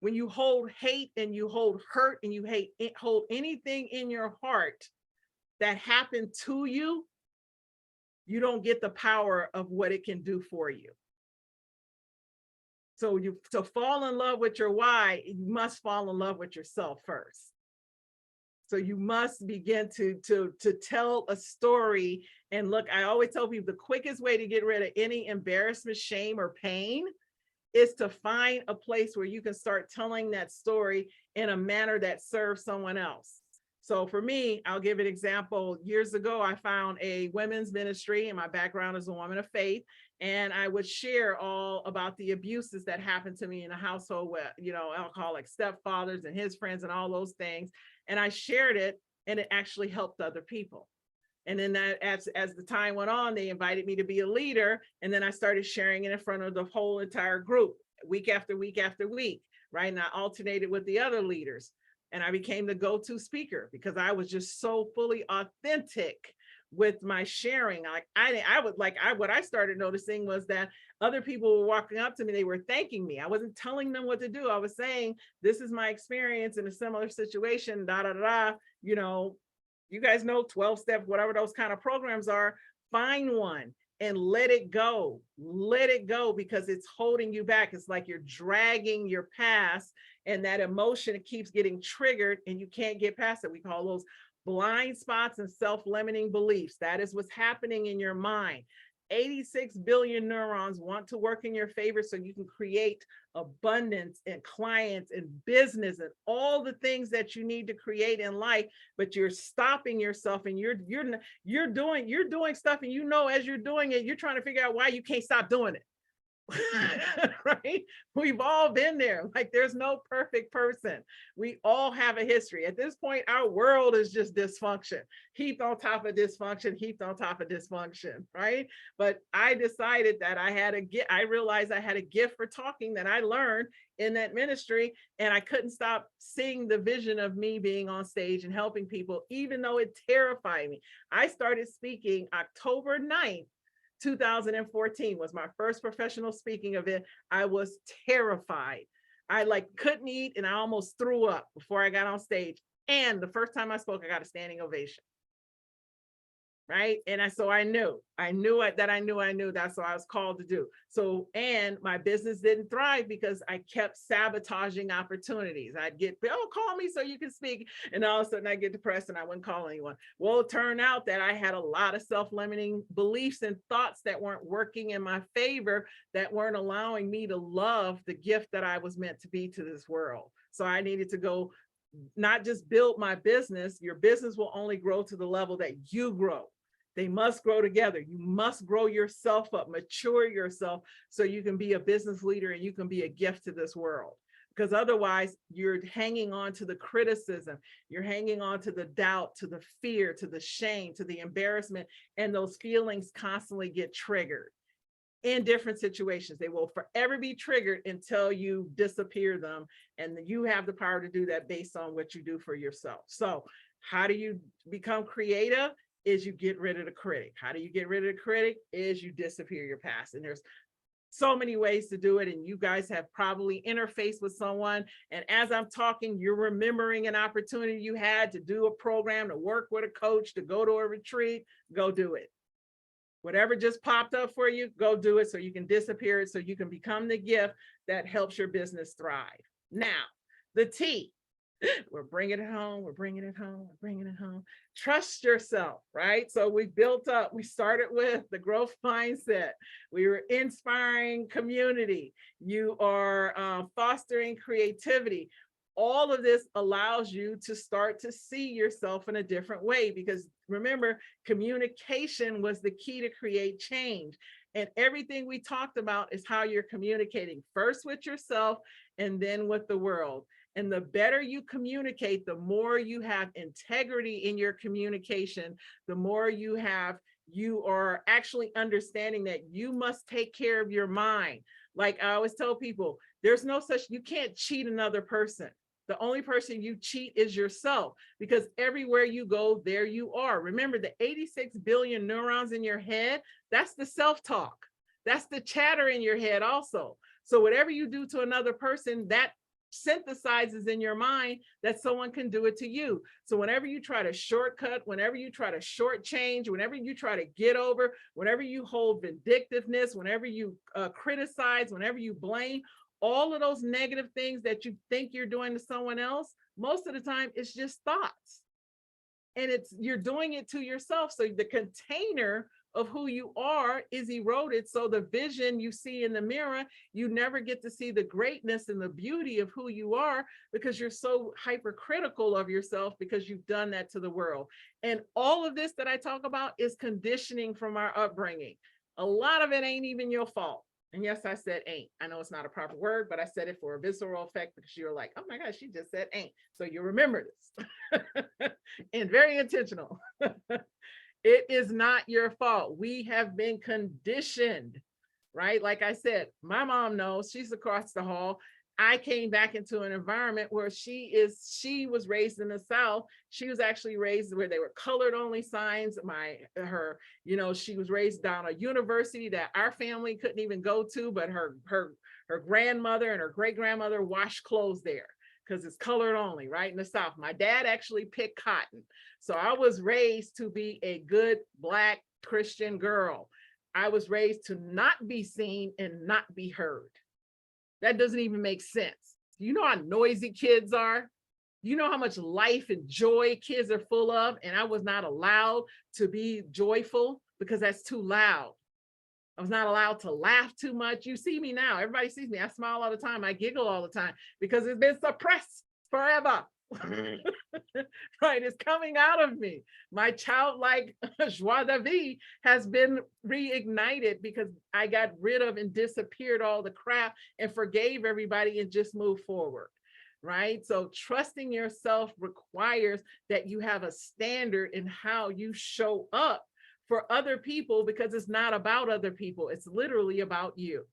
When you hold hate and you hold hurt and you hold anything in your heart that happened to you, you don't get the power of what it can do for you. So to fall in love with your why, you must fall in love with yourself first. So you must begin to tell a story. And look, I always tell people the quickest way to get rid of any embarrassment, shame, or pain is to find a place where you can start telling that story in a manner that serves someone else. So for me, I'll give an example. Years ago, I found a women's ministry, and my background is a woman of faith. And I would share all about the abuses that happened to me in a household with, alcoholic stepfathers and his friends and all those things. And I shared it, and it actually helped other people. And then as the time went on, they invited me to be a leader. And then I started sharing it in front of the whole entire group, week after week after week, right? And I alternated with the other leaders. And I became the go-to speaker because I was just so fully authentic with my sharing. What I started noticing was that other people were walking up to me, they were thanking me. I wasn't telling them what to do. I was saying, this is my experience in a similar situation, you guys know 12 steps, whatever those kind of programs are, find one and let it go. Let it go, because it's holding you back. It's like you're dragging your past, and that emotion keeps getting triggered and you can't get past it. We call those blind spots and self-limiting beliefs. That is what's happening in your mind. 86 billion neurons want to work in your favor so you can create abundance and clients and business and all the things that you need to create in life, but you're stopping yourself and you're doing stuff, and as you're doing it, you're trying to figure out why you can't stop doing it. Right? We've all been there. Like, there's no perfect person. We all have a history. At this point, our world is just dysfunction, heaped on top of dysfunction, heaped on top of dysfunction, right? But I decided that I realized I had a gift for talking that I learned in that ministry, and I couldn't stop seeing the vision of me being on stage and helping people, even though it terrified me. I started speaking October 9th, 2014 was my first professional speaking event. I was terrified. I couldn't eat, and I almost threw up before I got on stage. And the first time I spoke, I got a standing ovation. Right. And I knew that's what I was called to do. So, and my business didn't thrive because I kept sabotaging opportunities. I'd get, call me so you can speak. And all of a sudden I get depressed and I wouldn't call anyone. Well, it turned out that I had a lot of self-limiting beliefs and thoughts that weren't working in my favor, that weren't allowing me to love the gift that I was meant to be to this world. So I needed to go, not just build my business. Your business will only grow to the level that you grow. They must grow together. You must grow yourself up, mature yourself so you can be a business leader and you can be a gift to this world. Because otherwise you're hanging on to the criticism, you're hanging on to the doubt, to the fear, to the shame, to the embarrassment, and those feelings constantly get triggered in different situations. They will forever be triggered until you disappear them. And you have the power to do that based on what you do for yourself. So how do you become creative? Is you get rid of the critic. How do you get rid of the critic? Is you disappear your past. And there's so many ways to do it. And you guys have probably interfaced with someone. And as I'm talking, you're remembering an opportunity you had to do a program, to work with a coach, to go to a retreat. Go do it. Whatever just popped up for you, go do it so you can disappear it, so you can become the gift that helps your business thrive. Now, the T. We're bringing it home. We're bringing it home. We're bringing it home. Trust yourself, right? So we built up, we started with the growth mindset. We were inspiring community. You are fostering creativity. All of this allows you to start to see yourself in a different way, because remember, communication was the key to create change. And everything we talked about is how you're communicating, first with yourself and then with the world. And the better you communicate, the more you have integrity in your communication, the more you are actually understanding that you must take care of your mind. Like I always tell people, there's no such, you can't cheat another person. The only person you cheat is yourself, because everywhere you go, there you are. Remember, the 86 billion neurons in your head, that's the self-talk. That's the chatter in your head also. So whatever you do to another person, that synthesizes in your mind that someone can do it to you. So whenever you try to shortcut, whenever you try to shortchange, whenever you try to get over, whenever you hold vindictiveness, whenever you criticize, whenever you blame, all of those negative things that you think you're doing to someone else, most of the time it's just thoughts. And you're doing it to yourself. So the container of who you are is eroded. So the vision you see in the mirror, you never get to see the greatness and the beauty of who you are, because you're so hypercritical of yourself because you've done that to the world. And all of this that I talk about is conditioning from our upbringing. A lot of it ain't even your fault. And yes, I said ain't. I know it's not a proper word, but I said it for a visceral effect, because you're like, oh my gosh, she just said ain't. So you remember this. And very intentional. It is not your fault. We have been conditioned, right? Like I said, my mom knows, she's across the hall. I came back into an environment where she was raised in the South. She was actually raised where they were colored only signs. She was raised down a university that our family couldn't even go to, but her grandmother and her great grandmother washed clothes there, because it's colored only, right, in the South. My dad actually picked cotton. So I was raised to be a good Black Christian girl. I was raised to not be seen and not be heard. That doesn't even make sense. You know how noisy kids are? You know how much life and joy kids are full of? And I was not allowed to be joyful because that's too loud. I was not allowed to laugh too much. You see me now. Everybody sees me. I smile all the time. I giggle all the time because it's been suppressed forever. Right? It's coming out of me. My childlike joie de vivre has been reignited because I got rid of and disappeared all the crap and forgave everybody and just moved forward. Right? So trusting yourself requires that you have a standard in how you show up for other people, because it's not about other people. It's literally about you.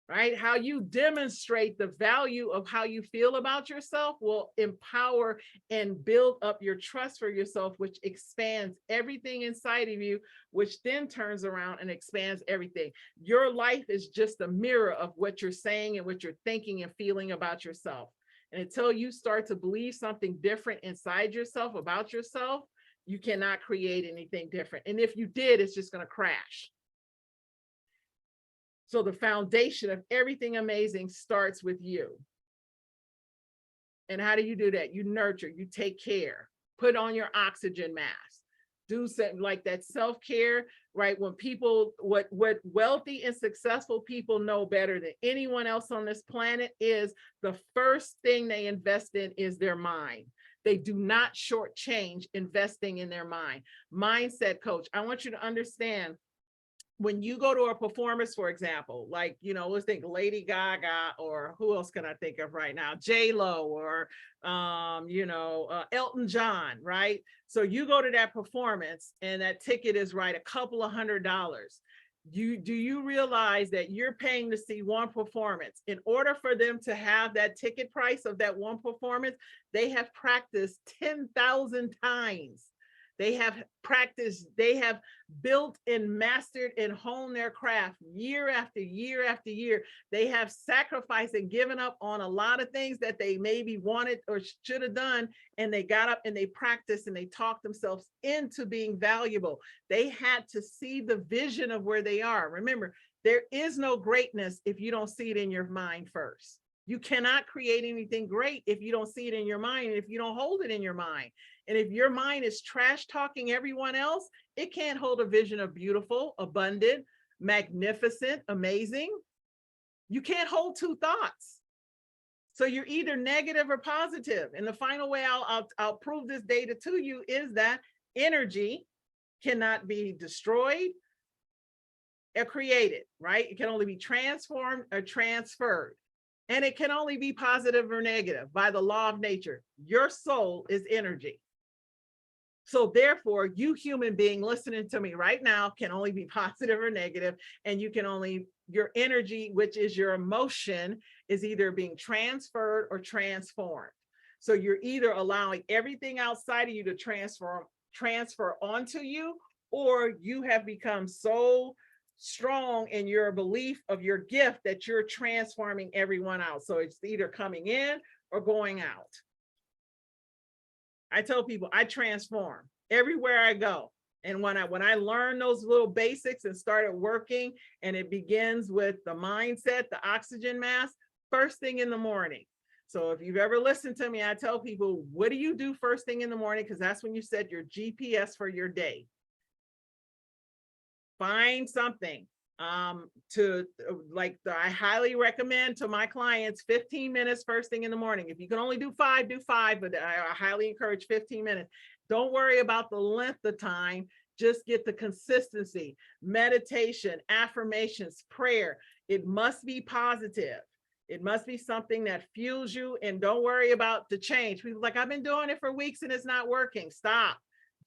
Right? How you demonstrate the value of how you feel about yourself will empower and build up your trust for yourself, which expands everything inside of you, which then turns around and expands everything. Your life is just a mirror of what you're saying and what you're thinking and feeling about yourself. And until you start to believe something different inside yourself about yourself, you cannot create anything different. And if you did, it's just going to crash. So the foundation of everything amazing starts with you. And how do you do that? You nurture, you take care, put on your oxygen mask, do something like that self-care, right? When people, what wealthy and successful people know better than anyone else on this planet is the first thing they invest in is their mind. They do not shortchange investing in their mind. Mindset coach, I want you to understand, when you go to a performance, for example, like, let's think Lady Gaga, or who else can I think of right now? J-Lo, or, Elton John, right? So you go to that performance and that ticket is right, a couple of $100. Do you realize that you're paying to see one performance? In order for them to have that ticket price of that one performance, they have practiced 10,000 times. They have practiced, they have built and mastered and honed their craft year after year after year. They have sacrificed and given up on a lot of things that they maybe wanted or should have done. And they got up and they practiced and they talked themselves into being valuable. They had to see the vision of where they are. Remember, there is no greatness if you don't see it in your mind first. You cannot create anything great if you don't see it in your mind, and if you don't hold it in your mind. And if your mind is trash talking everyone else, it can't hold a vision of beautiful, abundant, magnificent, amazing. You can't hold two thoughts. So you're either negative or positive. And the final way I'll prove this data to you is that energy cannot be destroyed or created, right? It can only be transformed or transferred. And it can only be positive or negative by the law of nature. Your soul is energy. So therefore, you human being listening to me right now can only be positive or negative, and you can only, your energy, which is your emotion, is either being transferred or transformed. So you're either allowing everything outside of you to transfer onto you, or you have become so strong in your belief of your gift that you're transforming everyone out. So it's either coming in or going out. I tell people I transform everywhere I go. And when I learned those little basics and started working, and it begins with the mindset, the oxygen mask, first thing in the morning. So if you've ever listened to me, I tell people, what do you do first thing in the morning? Because that's when you set your GPS for your day. Find something I highly recommend to my clients 15 minutes first thing in the morning. If you can only do 5, do 5, but I highly encourage 15 minutes. Don't worry about the length of time, just get the consistency. Meditation, affirmations, prayer. It must be positive. It must be something that fuels you, and don't worry about the change. People like, I've been doing it for weeks and it's not working. Stop.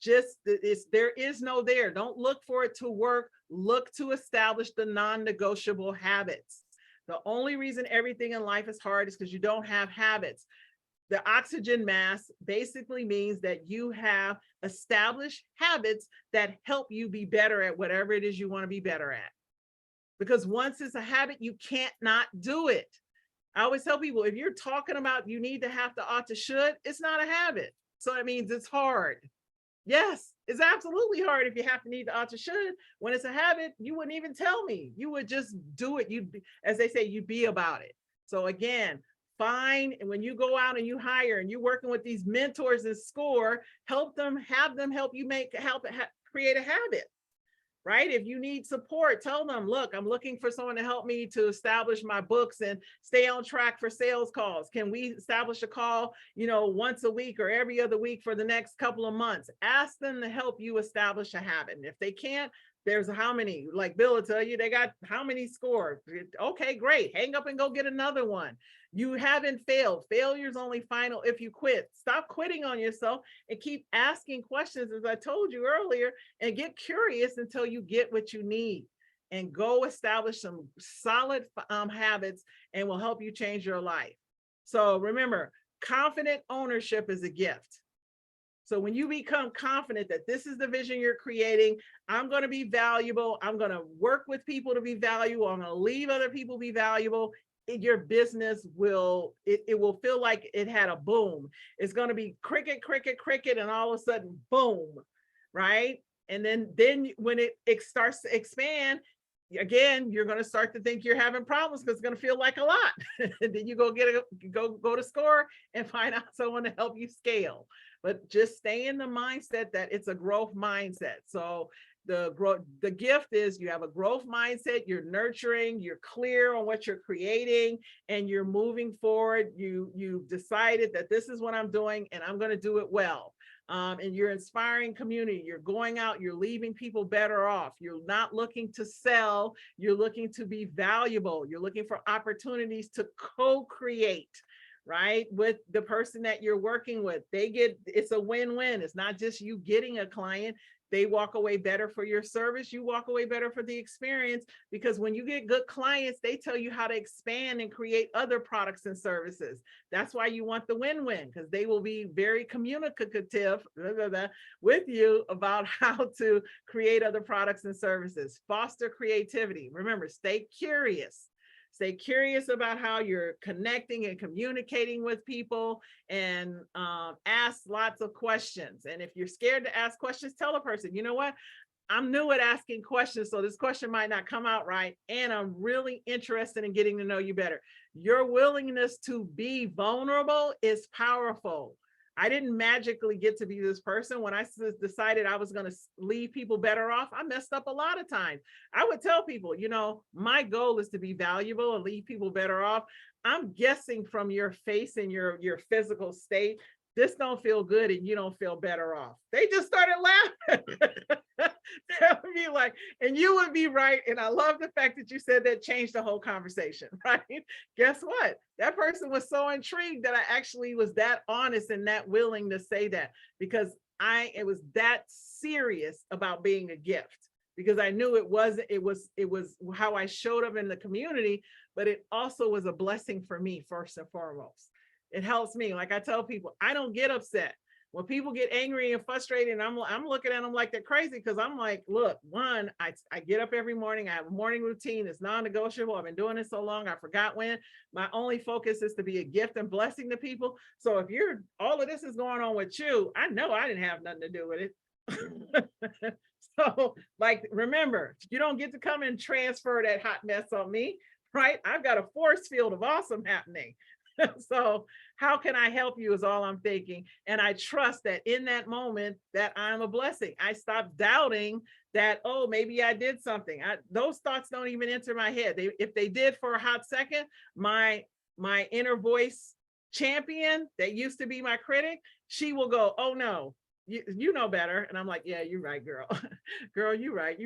There is no there. Don't look for it to work. Look to establish the non-negotiable habits. The only reason everything in life is hard is because you don't have habits. The oxygen mask basically means that you have established habits that help you be better at whatever it is you want to be better at. Because once it's a habit, you can't not do it. I always tell people, if you're talking about you need to have to, ought to, should, it's not a habit. So it means it's hard. Yes, it's absolutely hard if you have to, need to, ought to, should. When it's a habit, you wouldn't even tell me. You would just do it. You'd be, as they say, you'd be about it. So again, find, and when you go out and you hire and you're working with these mentors and SCORE, have them help you create a habit. Right? If you need support, tell them, look, I'm looking for someone to help me to establish my books and stay on track for sales calls. Can we establish a call, once a week or every other week for the next couple of months? Ask them to help you establish a habit. And if they can't, there's how many, like Bill will tell you, they got how many SCORE. Okay, great. Hang up and go get another one. You haven't failed. Failure's only final if you quit. Stop quitting on yourself and keep asking questions, as I told you earlier, and get curious until you get what you need. And go establish some solid habits, and will help you change your life. So remember, confident ownership is a gift. So when you become confident that this is the vision you're creating, I'm going to be valuable, I'm going to work with people to be valuable, I'm going to leave other people be valuable, your business will, it will feel like it had a boom. It's going to be cricket, cricket, cricket, and all of a sudden, boom, right? And then when it starts to expand, again, you're going to start to think you're having problems because it's going to feel like a lot. And then you go go to SCORE and find out someone to help you scale. But just stay in the mindset that it's a growth mindset. So the gift is you have a growth mindset, you're nurturing, you're clear on what you're creating, and you're moving forward. You've decided that this is what I'm doing and I'm going to do it well. And you're inspiring community. You're going out, you're leaving people better off. You're not looking to sell, you're looking to be valuable. You're looking for opportunities to co-create, right, with the person that you're working with. It's a win-win. It's not just you getting a client. They walk away better for your service. You walk away better for the experience, because when you get good clients, they tell you how to expand and create other products and services. That's why you want the win-win, because they will be very communicative with you about how to create other products and services. Foster creativity. Remember, stay curious. Stay curious about how you're connecting and communicating with people, and ask lots of questions. And if you're scared to ask questions, tell a person, you know what? I'm new at asking questions, so this question might not come out right, and I'm really interested in getting to know you better. Your willingness to be vulnerable is powerful. I didn't magically get to be this person. When I decided I was going to leave people better off, I messed up a lot of times. I would tell people, you know, my goal is to be valuable and leave people better off. I'm guessing from your face and your physical state, this don't feel good and you don't feel better off. They just started laughing. They would be like, and you would be right. And I love the fact that you said that changed the whole conversation, right? Guess what? That person was so intrigued that I actually was that honest and that willing to say that, because it was that serious about being a gift, because I knew it was how I showed up in the community, but it also was a blessing for me first and foremost. It helps me. Like I tell people, I don't get upset. When people get angry and frustrated, and I'm looking at them like they're crazy, because I'm like, look, one, I get up every morning. I have a morning routine. It's non-negotiable. I've been doing it so long, I forgot when. My only focus is to be a gift and blessing to people. So if all of this is going on with you, I know I didn't have nothing to do with it. So, like, remember, you don't get to come and transfer that hot mess on me, right? I've got a force field of awesome happening. So how can I help you is all I'm thinking. And I trust that in that moment that I'm a blessing. I stopped doubting that, oh, maybe I did something. Those thoughts don't even enter my head. If they did for a hot second, my inner voice champion that used to be my critic, she will go, oh no, you know better. And I'm like, yeah, you're right, girl. Girl, you're right,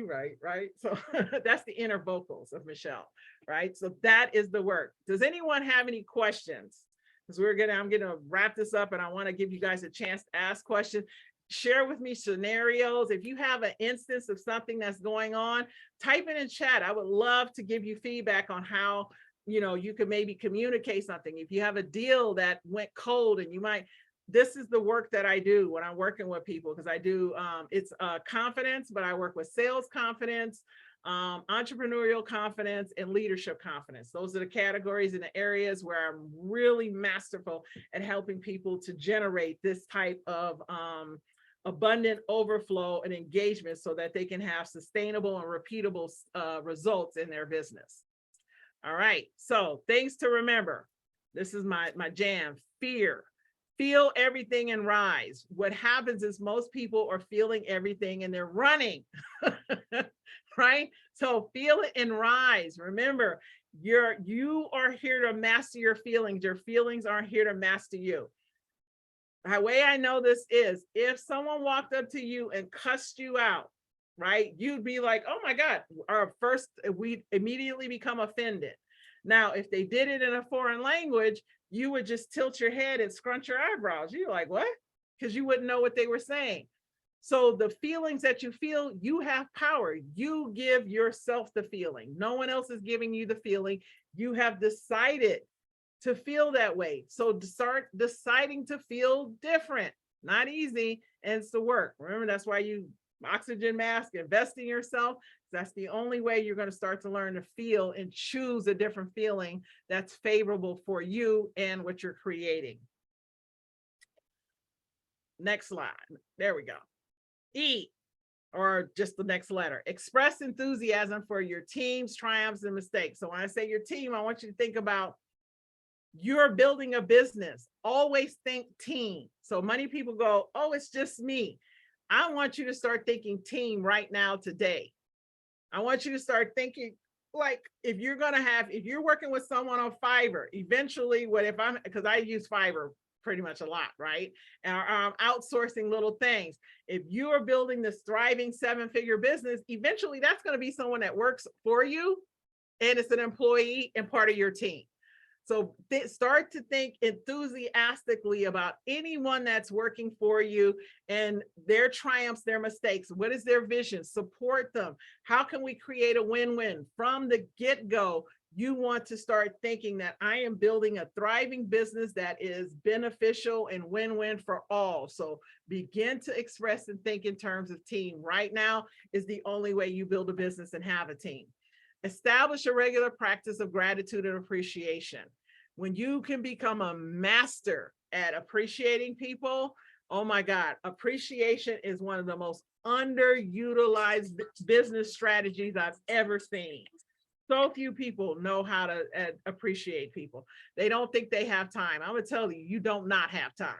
right? So that's the inner vocals of Meshell, right? So that is the work. Does anyone have any questions? Because I'm gonna wrap this up, and I want to give you guys a chance to ask questions. Share with me scenarios. If you have an instance of something that's going on, type it in chat. I would love to give you feedback on how, you know, you could maybe communicate something. If you have a deal that went cold and you might, this is the work that I do when I'm working with people, because I do, it's confidence, but I work with sales confidence, entrepreneurial confidence, and leadership confidence. Those are the categories and the areas where I'm really masterful at helping people to generate this type of abundant overflow and engagement, so that they can have sustainable and repeatable results in their business. All right, so things to remember. This is my jam. Fear. Feel everything and rise. What happens is most people are feeling everything and they're running, right? So feel it and rise. Remember, you are here to master your feelings. Your feelings aren't here to master you. The way I know this is, if someone walked up to you and cussed you out, right? You'd be like, oh my God, we immediately become offended. Now, if they did it in a foreign language, you would just tilt your head and scrunch your eyebrows. You're like, what? Because you wouldn't know what they were saying. So the feelings that you feel, you have power. You give yourself the feeling. No one else is giving you the feeling. You have decided to feel that way. So start deciding to feel different. Not easy, and it's the work. Remember, that's why you oxygen mask, invest in yourself. That's the only way you're going to start to learn to feel and choose a different feeling that's favorable for you and what you're creating. Next slide. There we go. E, or just the next letter. Express enthusiasm for your team's triumphs and mistakes. So when I say your team, I want you to think about, you're building a business. Always think team. So many people go, oh, it's just me. I want you to start thinking team right now today. I want you to start thinking, like, if you're working with someone on Fiverr, eventually because I use Fiverr pretty much a lot, right? And outsourcing little things. If you are building this thriving 7-figure business, eventually that's going to be someone that works for you and it's an employee and part of your team. So start to think enthusiastically about anyone that's working for you and their triumphs, their mistakes. What is their vision? Support them. How can we create a win-win? From the get-go, you want to start thinking that I am building a thriving business that is beneficial and win-win for all. So begin to express and think in terms of team. Right now is the only way you build a business and have a team. Establish a regular practice of gratitude and appreciation. When you can become a master at appreciating people, oh my God, appreciation is one of the most underutilized business strategies I've ever seen. So few people know how to appreciate people. They don't think they have time. I'm gonna tell you, you don't not have time.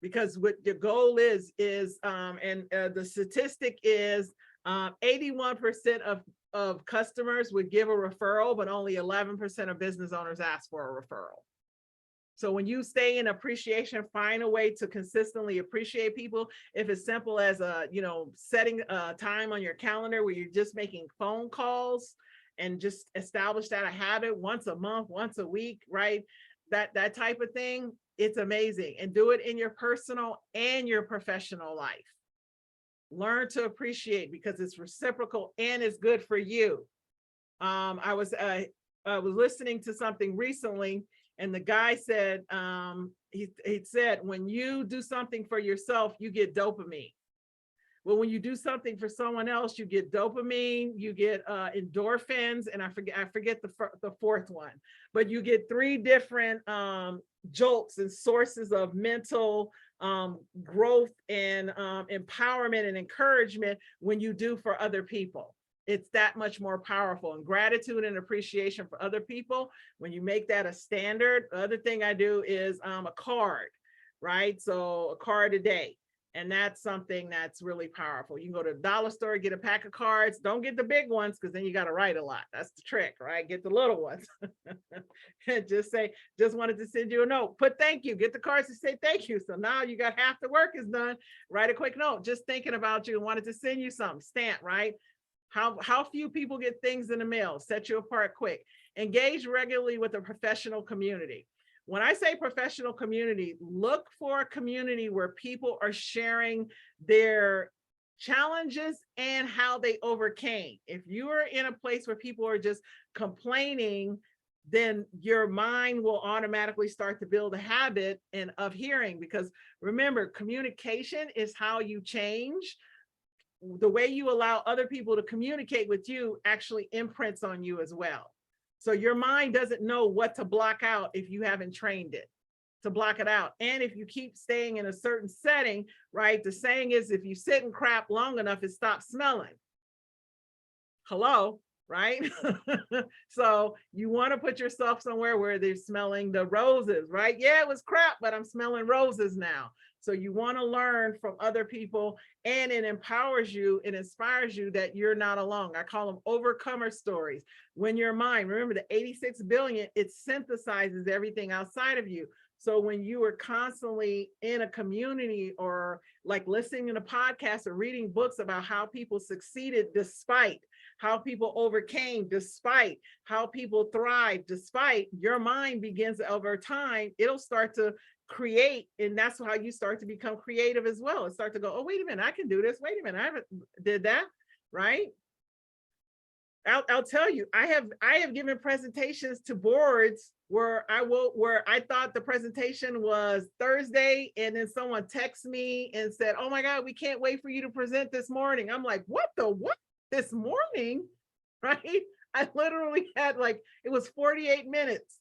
Because what your goal is the statistic is 81% of customers would give a referral, but only 11% of business owners ask for a referral. So when you stay in appreciation, find a way to consistently appreciate people. If it's simple as setting a time on your calendar where you're just making phone calls and just establish that a habit once a month, once a week, right? That type of thing, it's amazing. And do it in your personal and your professional life. Learn to appreciate because it's reciprocal and it's good for you. I was listening to something recently, and the guy said, he said, when you do something for yourself, you get dopamine. Well, when you do something for someone else, you get dopamine, you get endorphins, and I forget the fourth one, but you get 3 different jolts and sources of mental growth and empowerment and encouragement when you do for other people. It's that much more powerful. And gratitude and appreciation for other people, when you make that a standard. The other thing I do is a card, right? So a card a day. And that's something that's really powerful. You can go to the dollar store, get a pack of cards. Don't get the big ones because then you got to write a lot. That's the trick, right? Get the little ones. And just say, just wanted to send you a note. Put thank you. Get the cards to say thank you. So now you got half the work is done. Write a quick note. Just thinking about you and wanted to send you something. Stamp, right? How few people get things in the mail. Set you apart quick. Engage regularly with the professional community. When I say professional community, look for a community where people are sharing their challenges and how they overcame. If you are in a place where people are just complaining, then your mind will automatically start to build a habit of hearing, because remember, communication is how you change. The way you allow other people to communicate with you actually imprints on you as well. So your mind doesn't know what to block out if you haven't trained it to block it out. And if you keep staying in a certain setting, right? The saying is, if you sit in crap long enough, it stops smelling. Hello, right? So you want to put yourself somewhere where they're smelling the roses, right? Yeah, it was crap, but I'm smelling roses now. So you want to learn from other people, and it empowers you, it inspires you that you're not alone. I call them overcomer stories. When your mind, remember the 86 billion, it synthesizes everything outside of you. So when you are constantly in a community or like listening to podcasts or reading books about how people succeeded despite, how people overcame despite, how people thrive despite, your mind begins over time, it'll start to create, and that's how you start to become creative as well. And start to go, oh, wait a minute, I can do this. Wait a minute, I haven't did that, right? I'll tell you, I have given presentations to boards where I thought the presentation was Thursday, and then someone texted me and said, oh my God, we can't wait for you to present this morning. I'm like, what this morning, right? I literally had it was 48 minutes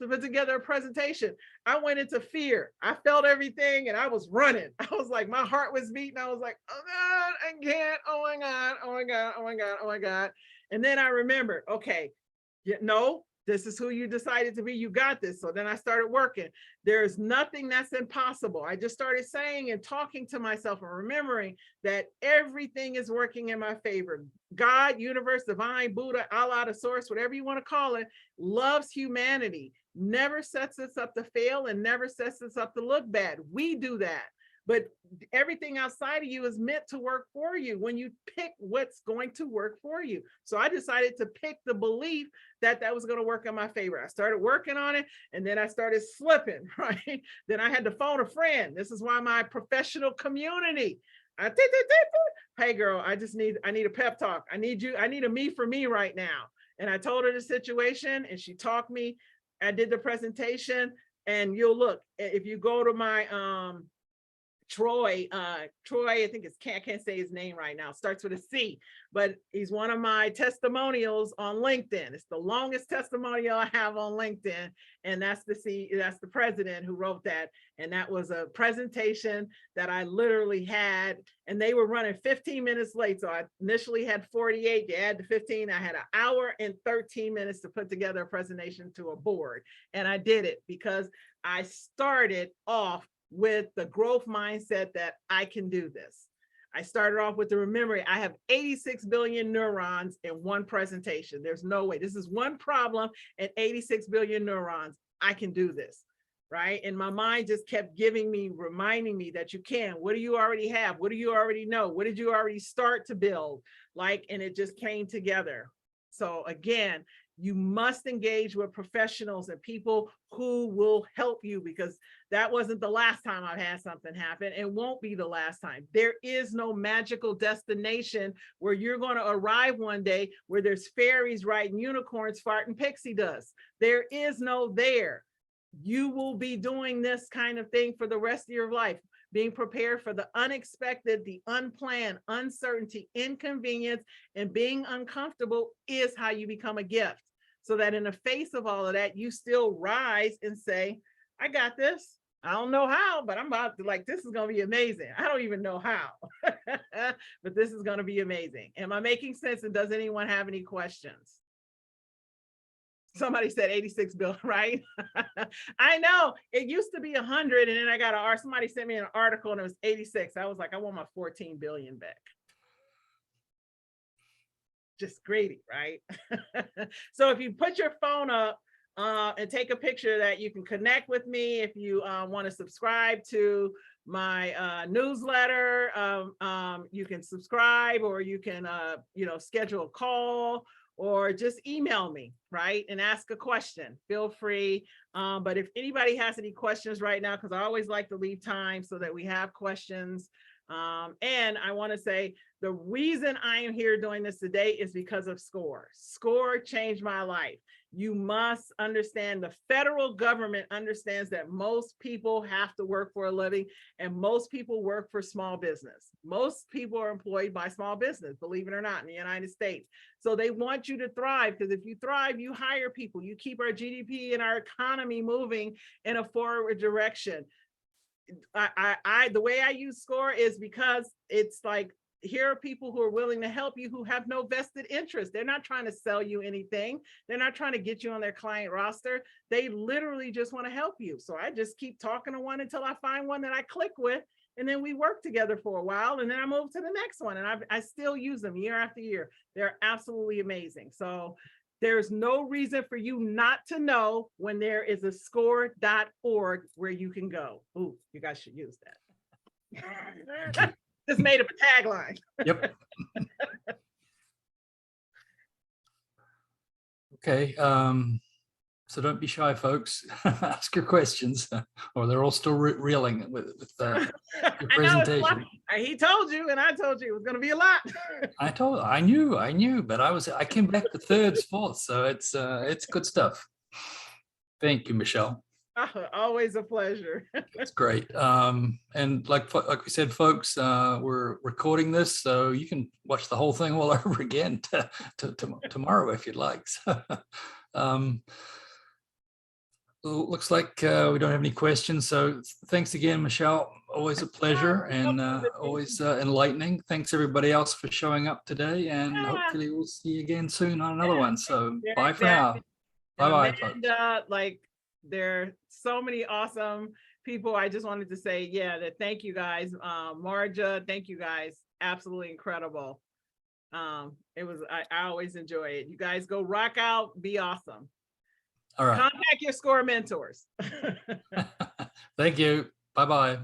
to put together a presentation. I went into fear. I felt everything and I was running. I was like, my heart was beating. I was like, oh God, I can't. Oh my God, oh my God, oh my God, oh my God. And then I remembered, okay, no, This is who you decided to be. You got this. So then I started working. There's nothing that's impossible. I just started saying and talking to myself and remembering that everything is working in my favor. God, universe, divine, Buddha, Allah, the source, whatever you want to call it, loves humanity, never sets us up to fail and never sets us up to look bad. We do that. But everything outside of you is meant to work for you when you pick what's going to work for you. So I decided to pick the belief that that was going to work in my favor. I started working on it, and then I started slipping, right? Then I had to phone a friend. This is why my professional community, hey girl, I need a pep talk. I need a me for me right now. And I told her the situation, and she talked me. I did the presentation, and you'll look, if you go to my, Troy, I think I can't say his name right now, starts with a C, but he's one of my testimonials on LinkedIn. It's the longest testimonial I have on LinkedIn. And that's the president who wrote that. And that was a presentation that I literally had, and they were running 15 minutes late. So I initially had 48, you add the 15, I had an hour and 13 minutes to put together a presentation to a board. And I did it because I started off with the growth mindset that I can do this. I started off with the remembering I have 86 billion neurons in one presentation. There's no way. This is one problem and 86 billion neurons. I can do this, right? And my mind just kept reminding me that you can. What do you already have? What do you already know? What did you already start to build? And it just came together. So again, you must engage with professionals and people who will help you, because that wasn't the last time I've had something happen. It won't be the last time. There is no magical destination where you're going to arrive one day where there's fairies riding unicorns farting pixie dust. There is no there. You will be doing this kind of thing for the rest of your life. Being prepared for the unexpected, the unplanned, uncertainty, inconvenience, and being uncomfortable is how you become a gift. So that in the face of all of that, you still rise and say, I got this. I don't know how, but I'm about to, this is going to be amazing. I don't even know how, but this is going to be amazing. Am I making sense? And does anyone have any questions? Somebody said 86 billion, right? I know it used to be 100, and then I got somebody sent me an article and it was 86. I was like, I want my 14 billion back. Just greedy, right? So if you put your phone up and take a picture that, you can connect with me. If you want to subscribe to my newsletter, you can subscribe, or you can schedule a call, or just email me, right, and ask a question. Feel free. But if anybody has any questions right now, because I always like to leave time so that we have questions. And I want to say the reason I am here doing this today is because of SCORE. SCORE changed my life. You must understand, the federal government understands that most people have to work for a living, and most people work for small business. Most people are employed by small business, believe it or not, in the United States. So they want you to thrive, because if you thrive, you hire people, you keep our GDP and our economy moving in a forward direction. The way I use SCORE is because it's like, here are people who are willing to help you, who have no vested interest. They're not trying to sell you anything. They're not trying to get you on their client roster. They literally just want to help you. So I just keep talking to one until I find one that I click with, and then we work together for a while, and then I move to the next one, and I still use them year after year. They're absolutely amazing. So there's no reason for you not to know when there is a score.org where you can go. Ooh, you guys should use that. Just made up a tagline. Yep. Okay. So don't be shy, folks. Ask your questions, or they're all still reeling with your presentation. He told you, and I told you it was going to be a lot. I knew, but I came back to thirds, fourths, so it's good stuff. Thank you, Meshell. Always a pleasure. That's great. And like we said, folks, we're recording this, so you can watch the whole thing all over again tomorrow if you'd like. So, looks like we don't have any questions. So thanks again, Meshell. Always a pleasure, and always enlightening. Thanks everybody else for showing up today, and hopefully we'll see you again soon on another one. So bye for now. Bye-bye, folks. Amanda, like there are so many awesome people. I just wanted to say, yeah, that thank you guys. Marja, thank you guys. Absolutely incredible. It was, I always enjoy it. You guys go rock out, be awesome. All right. Contact your SCORE mentors. Thank you. Bye-bye.